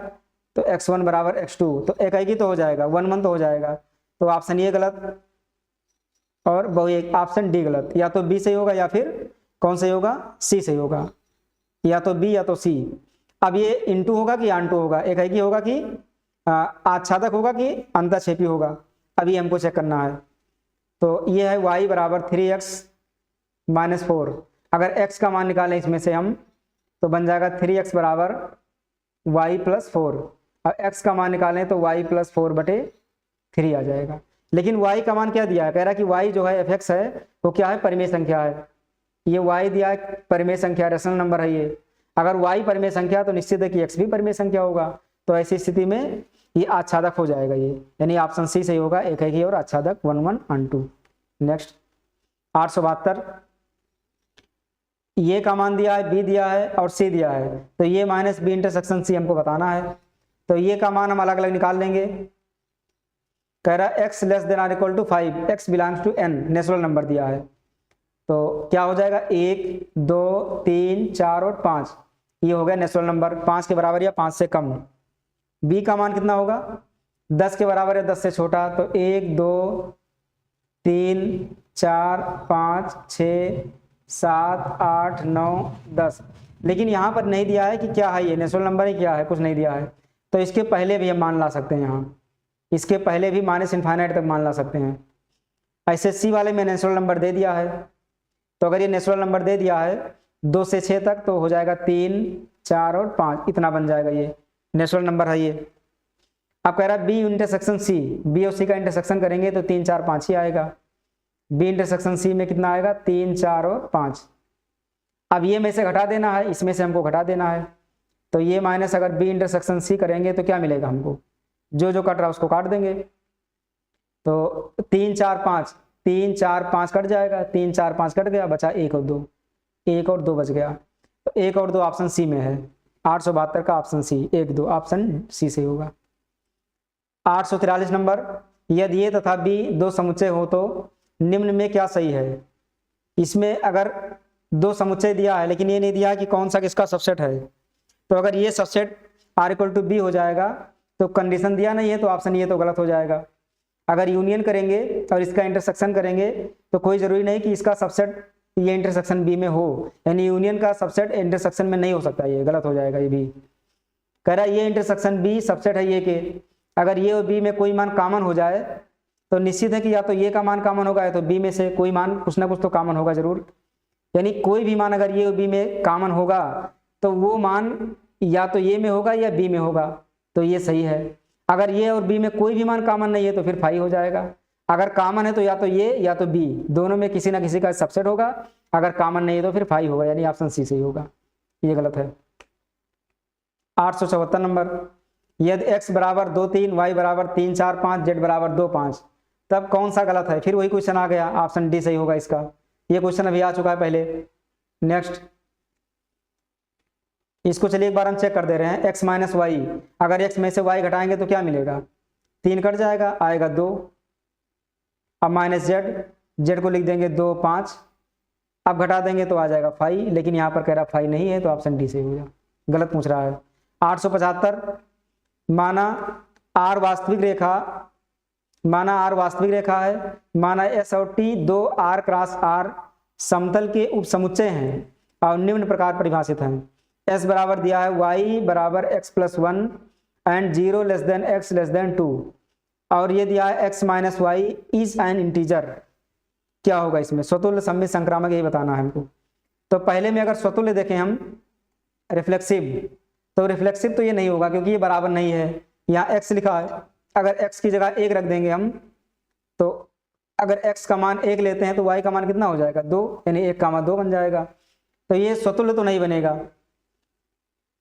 तो x1 बराबर x2, तो एक है कि तो हो जाएगा, 1 1 तो हो जाएगा। तो ऑप्शन ये गलत और बहु एक ऑप्शन डी गलत, या तो बी सही होगा या फिर कौन सही होगा, सी सही होगा, या तो बी या तो सी। अब ये इंटू होगा कि आंटू होगा, एक है कि होगा कि आच्छादक होगा कि अंतःक्षेपी होगा, अभी हमको चेक करना है। तो ये है y बराबर 3x माइनस 4, अगर x का मान निकालें इसमें से हम तो बन जाएगा 3x बराबर y प्लस 4। अब x का मान निकालें तो y प्लस 4/3 आ जाएगा। लेकिन y का मान क्या दिया है, कह रहा है कि y जो है f(x) है वो क्या है, परिमेय संख्या है। ये y दिया है परिमेय संख्या, रेशनल नंबर है ये। अगर y परिमेय संख्या तो निश्चित है कि x भी परिमेय संख्या होगा। तो ऐसी स्थिति में ये आच्छादक हो जाएगा ये, यानी ऑप्शन सी सही होगा, एक है कि और आच्छादक 1 1 and 2। नेक्स्ट 872, ये का मान दिया है, बी दिया है और सी दिया है, तो ये माइनस बी इंटरसेक्शन सी हमको बताना है। तो ये का मान हम अलग अलग निकाल लेंगे। कह रहा है x less than or equal to 5, x belongs to n, natural number दिया है। तो क्या हो जाएगा, 1 2 3 4 और 5, ये हो गया नेचुरल नंबर, 5 के बराबर या 5 से कम। b का मान कितना होगा, 10 के बराबर या 10 से छोटा, तो 1 2 3 4 5 6 7 8 9 10। लेकिन यहाँ पर नहीं दिया है कि क्या है, ये नेचुरल नंबर है क्या है, कुछ नहीं दिया है। तो इसके पहले भी हम मान ला सकते हैं, यहाँ इसके पहले भी माइनस इनफाइनाइट तक मान ला सकते हैं। ऐसे सी वाले में नेचुरल नंबर दे दिया है, तो अगर ये नेचुरल नंबर दे दिया है 2 से 6 तक, तो हो जाएगा 3 4 और 5, इतना बन जाएगा, ये नेचुरल नंबर है ये। अब कह रहा है बी इंटरसेक्शन सी, बी और सी का इंटरसेक्शन करेंगे तो 3 4 5 ही आएगा। बी इंटरसेक्शन सी में कितना आएगा, 3 4 और 5। अब ये में से घटा देना है, इसमें से हमको घटा देना है। तो ये माइनस अगर बी इंटरसेक्शन सी करेंगे तो क्या मिलेगा हमको, जो जो कट रहा है उसको काट देंगे। तो 3 4 5, 3 4 5 कट जाएगा, 3 4 5 कट गया, बचा 1 और 2, 1 और 2 बच गया। तो 1 और 2 ऑप्शन सी में है, 872 का ऑप्शन सी, 1 2 ऑप्शन सी से होगा। 843 नंबर, यदि ए तथा बी दो समुच्चय हो तो निम्न में क्या सही है। इसमें अगर दो समुच्चय दिया है लेकिन ये नहीं दिया है कि कौन सा किसका सबसेट है, तो अगर ये subset or equal to B हो जाएगा तो कंडीशन दिया नहीं है तो ऑप्शन ये तो गलत हो जाएगा। अगर यूनियन करेंगे और इसका इंटरसेक्शन करेंगे तो कोई जरूरी नहीं कि इसका सबसेट ये इंटरसेक्शन बी में हो, यानी यूनियन का सबसेट इंटरसेक्शन में नहीं हो सकता, ये गलत हो जाएगा। ये भी कह रहा है ये इंटरसेक्शन बी सबसेट है ये के, अगर ये और बी में कोई मान कॉमन हो जाए तो निश्चित है कि या तो ये का मान कॉमन होगा या तो बी में से कोई मान कुछ ना कुछ तो कॉमन होगा जरूर। यानी कोई भी मान अगर ये और बी में कॉमन होगा तो वो मान या तो ये में होगा या बी में होगा, तो ये सही है। अगर ये और बी में कोई भी मान कॉमन नहीं है तो फिर फाई हो जाएगा। अगर कॉमन है तो या तो ये या तो बी, दोनों में किसी ना किसी का सबसेट होगा। अगर कॉमन नहीं है तो फिर फाई होगा, यानी ऑप्शन सी सही होगा, ये गलत है। 874 नंबर, यदि x बराबर 2 3, y बराबर 3 4 5, z बराबर 2 5, तब कौन सा गलत है। फिर वही क्वेश्चन आ गया, ऑप्शन डी सही होगा इसका। ये क्वेश्चन अभी आ चुका है पहले। नेक्स्ट, इसको चलिए एक बार हम चेक कर दे रहे हैं। x माइनस वाई, अगर x में से y घटाएंगे तो क्या मिलेगा, 3 कट जाएगा, आएगा 2। अब माइनस z को लिख देंगे 2 5, अब घटा देंगे तो आ जाएगा 5, लेकिन यहाँ पर कह रहा 5 नहीं है तो ऑप्शन डी सही होगा, गलत पूछ रहा है। 875, माना r वास्तविक रेखा है, माना s और t दो r क्रॉस r समतल के उपसमुच्चय हैं और निम्न प्रकार परिभाषित हैं। s बराबर दिया है y बराबर x plus 1 and 0 less than x less than 2, और ये दिया है x minus y is an integer. क्या होगा इसमें, स्वतुल्य सममित संक्रामक, यही बताना है हमको। तो पहले में अगर स्वतुल्य देखें हम रिफ्लेक्सिव, तो रिफ्लेक्सिव तो ये नहीं होगा क्योंकि ये बराबर नहीं है, यहाँ x लिखा है। अगर x की जगह 1 रख देंगे हम, तो अगर x का मान 1 लेते हैं तो y का मान कितना हो जाएगा 2, यानी 1 का मान 2 बन जाएगा। तो ये स्वतुल्य तो नहीं बनेगा।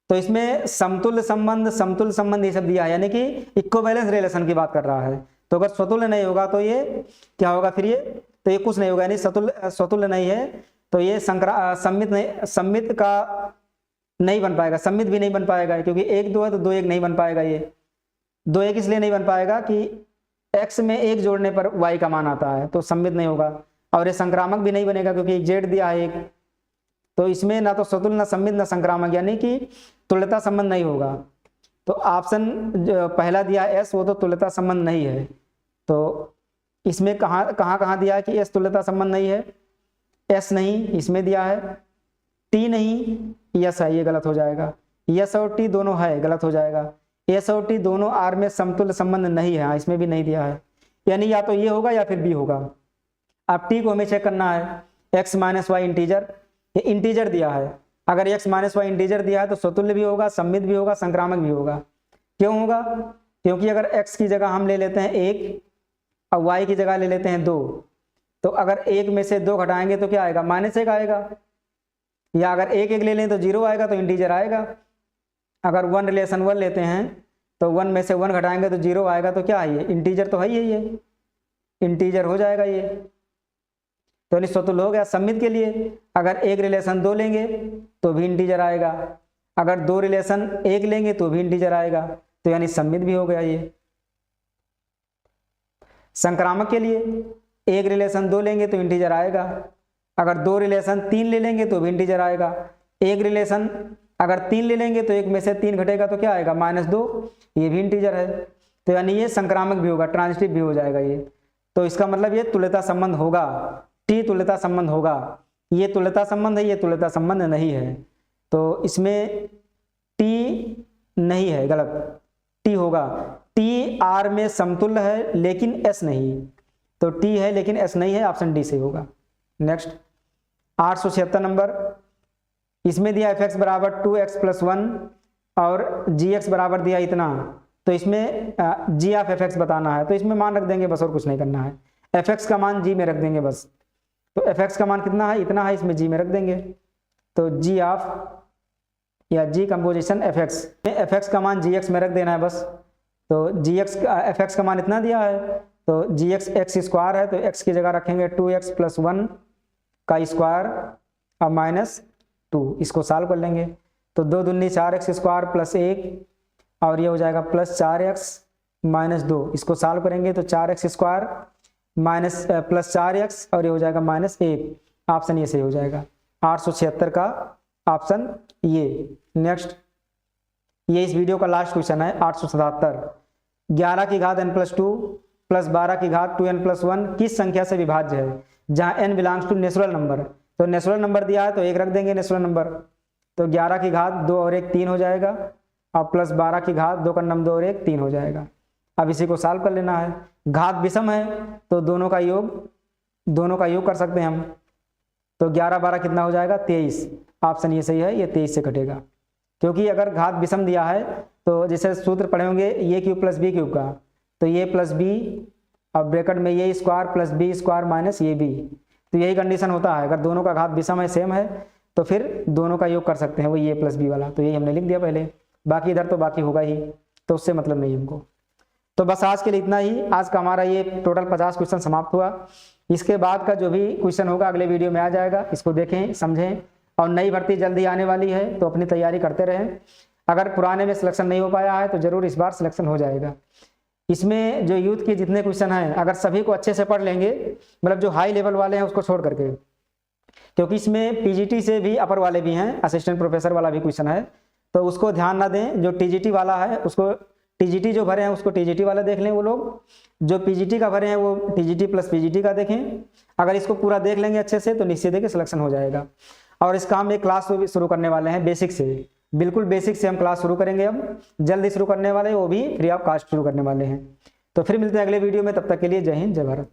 तो इसमें समतुल्य संबंध ये सब दिया है, यानी कि इक्विवेलेंस रिलेशन की बात कर रहा है। तो अगर स्वतुल्य नहीं होगा तो ये क्या होगा, फिर ये तो ये कुछ नहीं होगा, यानी स्वतुल्य नहीं है तो ये सम्मित का नहीं बन पाएगा, सम्मित भी नहीं बन पाएगा, क्योंकि 1 2 है तो 2 1 नहीं बन पाएगा। ये 2 1 इसलिए नहीं बन पाएगा कि x में 1 जोड़ने पर y का मान आता है, तो सम्मित नहीं होगा। और ये संक्रामक भी नहीं बनेगा क्योंकि z दिया है 1, तो इसमें ना तो स्वतुल्य ना सम्मित ना संक्रामक, यानी कि तुल्यता संबंध नहीं होगा। तो ऑप्शन पहला दिया है s, वो तो तुल्यता संबंध नहीं है। तो इसमें कहाँ दिया है कि s तुल्यता संबंध नहीं है, s नहीं इसमें दिया है, t नहीं, यस है, ये गलत हो जाएगा। यस और t दोनों है, गलत हो जाएगा। एस और टी दोनों आर में समतुल्य संबंध नहीं है, इसमें भी नहीं दिया है, यानी या तो ये होगा या फिर बी होगा। अब टी को हमें चेक करना है, एक्स माइनस वाई इंटीजर, ये इंटीजर दिया है अगर x माइनस वाई इंटीजर दिया है तो स्वतुल्य भी होगा, सम्मित भी होगा, संक्रामक भी होगा। क्यों होगा? क्योंकि अगर x की जगह हम ले लेते हैं 1 और y की जगह ले लेते हैं 2, तो अगर 1 में से 2 घटाएंगे तो क्या आएगा? -1 आएगा। या अगर 1 1 ले लें तो 0 आएगा, तो इंटीजर आएगा। अगर 1 रिलेशन 1 लेते हैं तो 1 में से 1 घटाएंगे तो 0 आएगा, तो क्या है ये? इंटीजर तो है ही, ये इंटीजर हो जाएगा ये, तो निस्वतुल्य हो गया। सम्मित के लिए अगर 1 रिलेशन 2 लेंगे तो भी इंटीजर आएगा, अगर 2 रिलेशन 1 लेंगे तो भी इंटीजर आएगा, तो यानी सम्मित भी हो गया ये। संक्रामक के लिए 1 रिलेशन 2 लेंगे तो इंटीजर आएगा, अगर 2 रिलेशन 3 ले लेंगे तो भी इंटीजर आएगा। 1 रिलेशन अगर 3 ले लेंगे तो 1 में से 3 घटेगा तो क्या आएगा? -2, ये भी इंटीजर है, तो यानी ये संक्रामक भी होगा, ट्रांजिटिव भी हो जाएगा ये। तो इसका मतलब ये तुल्यता संबंध होगा, टी तुल्यता संबंध होगा। ये तुल्यता संबंध है, ये तुल्यता संबंध नहीं है, तो इसमें टी नहीं है, गलत। टी होगा, टी आर में समतुल्य है लेकिन एस नहीं, तो टी है लेकिन एस नहीं है, ऑप्शन डी से होगा। नेक्स्ट 876 नंबर, इसमें दिया f(x) बराबर 2x + 1 और gx बराबर दिया इतना, तो इसमें g ऑफ f(x) बताना है, तो इसमें मान रख देंगे बस, और कुछ नहीं करना है। f(x) का मान g में रख देंगे बस, तो f(x) का मान कितना है? इतना है, इसमें g में रख देंगे, तो g ऑफ या g कंपोजिशन f(x) में f(x) का मान gx में रख देना है बस, तो gx f(x) का मान इतना दिया है, तो gx x² है, तो x की जगह रखेंगे 2x + 1 का स्क्वायर और -2, इसको सॉल्व कर लेंगे, तो 2 दूनी 4x² + 1 और ये हो जाएगा +4x - 2, इसको सॉल्व करेंगे तो 4x² +4x और ये हो जाएगा -1, ऑप्शन ये सही हो जाएगा। 876 का ऑप्शन ये। नेक्स्ट, ये इस वीडियो का लास्ट क्वेश्चन है 877। 11 की घात n+2 + 12 की घात 2n + 1 किस संख्या से विभाज्य है? जहाँ n belongs to natural number, तो नेचुरल नंबर दिया है तो 1 रख देंगे नेचुरल नंबर, तो 11 की घात 2 और 1 3 हो जाएगा, और +12 की घात 2 का नम 2 और 1 3 हो जाएगा। अब इसी को सॉल्व कर लेना है। घात विषम है तो दोनों का योग कर सकते हैं हम, तो 11 12 कितना हो जाएगा? 23, ऑप्शन ये सही है, ये 23 से कटेगा, क्योंकि अगर घात विषम दिया है तो जैसे सूत्र पढ़े होंगे a³ + b³ का, तो a + b और ब्रैकेट में a² + b² - ab, तो यही कंडीशन होता है। अगर दोनों का घात विषम है, सेम है, तो फिर दोनों का योग कर सकते हैं, वो a + b वाला, तो यही हमने लिख दिया पहले, बाकी इधर तो बाकी होगा ही, तो उससे मतलब नहीं हमको। तो बस आज के लिए इतना ही। आज का हमारा ये टोटल 50 क्वेश्चन समाप्त हुआ। इसके बाद का जो भी क्वेश्चन होगा अगले वीडियो में आ जाएगा, इसको देखें समझें, और नई भर्ती जल्दी आने वाली है तो अपनी तैयारी करते रहें। अगर पुराने में सिलेक्शन नहीं हो पाया है तो जरूर इस बार सिलेक्शन हो जाएगा। इसमें जो यूथ के जितने क्वेश्चन हैं अगर सभी को अच्छे से पढ़ लेंगे, मतलब जो हाई लेवल वाले हैं उसको छोड़ करके, क्योंकि इसमें पीजीटी से भी अपर वाले भी हैं, असिस्टेंट प्रोफेसर वाला भी क्वेश्चन है, तो उसको ध्यान ना दें। जो टीजीटी वाला है उसको टीजीटी जो भरे हैं उसको टीजीटी वाला देख लें वो लोग, जो पीजीटी का भरे हैं वो टीजीटी + पीजीटी का देखें। अगर इसको पूरा देख लेंगे अच्छे से तो निश्चित है कि सिलेक्शन हो जाएगा। और इसका हम एक क्लास शुरू करने वाले हैं बेसिक से, बिल्कुल बेसिक से हम क्लास शुरू करेंगे, अब जल्दी शुरू करने वाले, वो भी फ्री ऑफ कॉस्ट शुरू करने वाले हैं। तो फिर मिलते हैं अगले वीडियो में, तब तक के लिए जय हिंद जय भारत।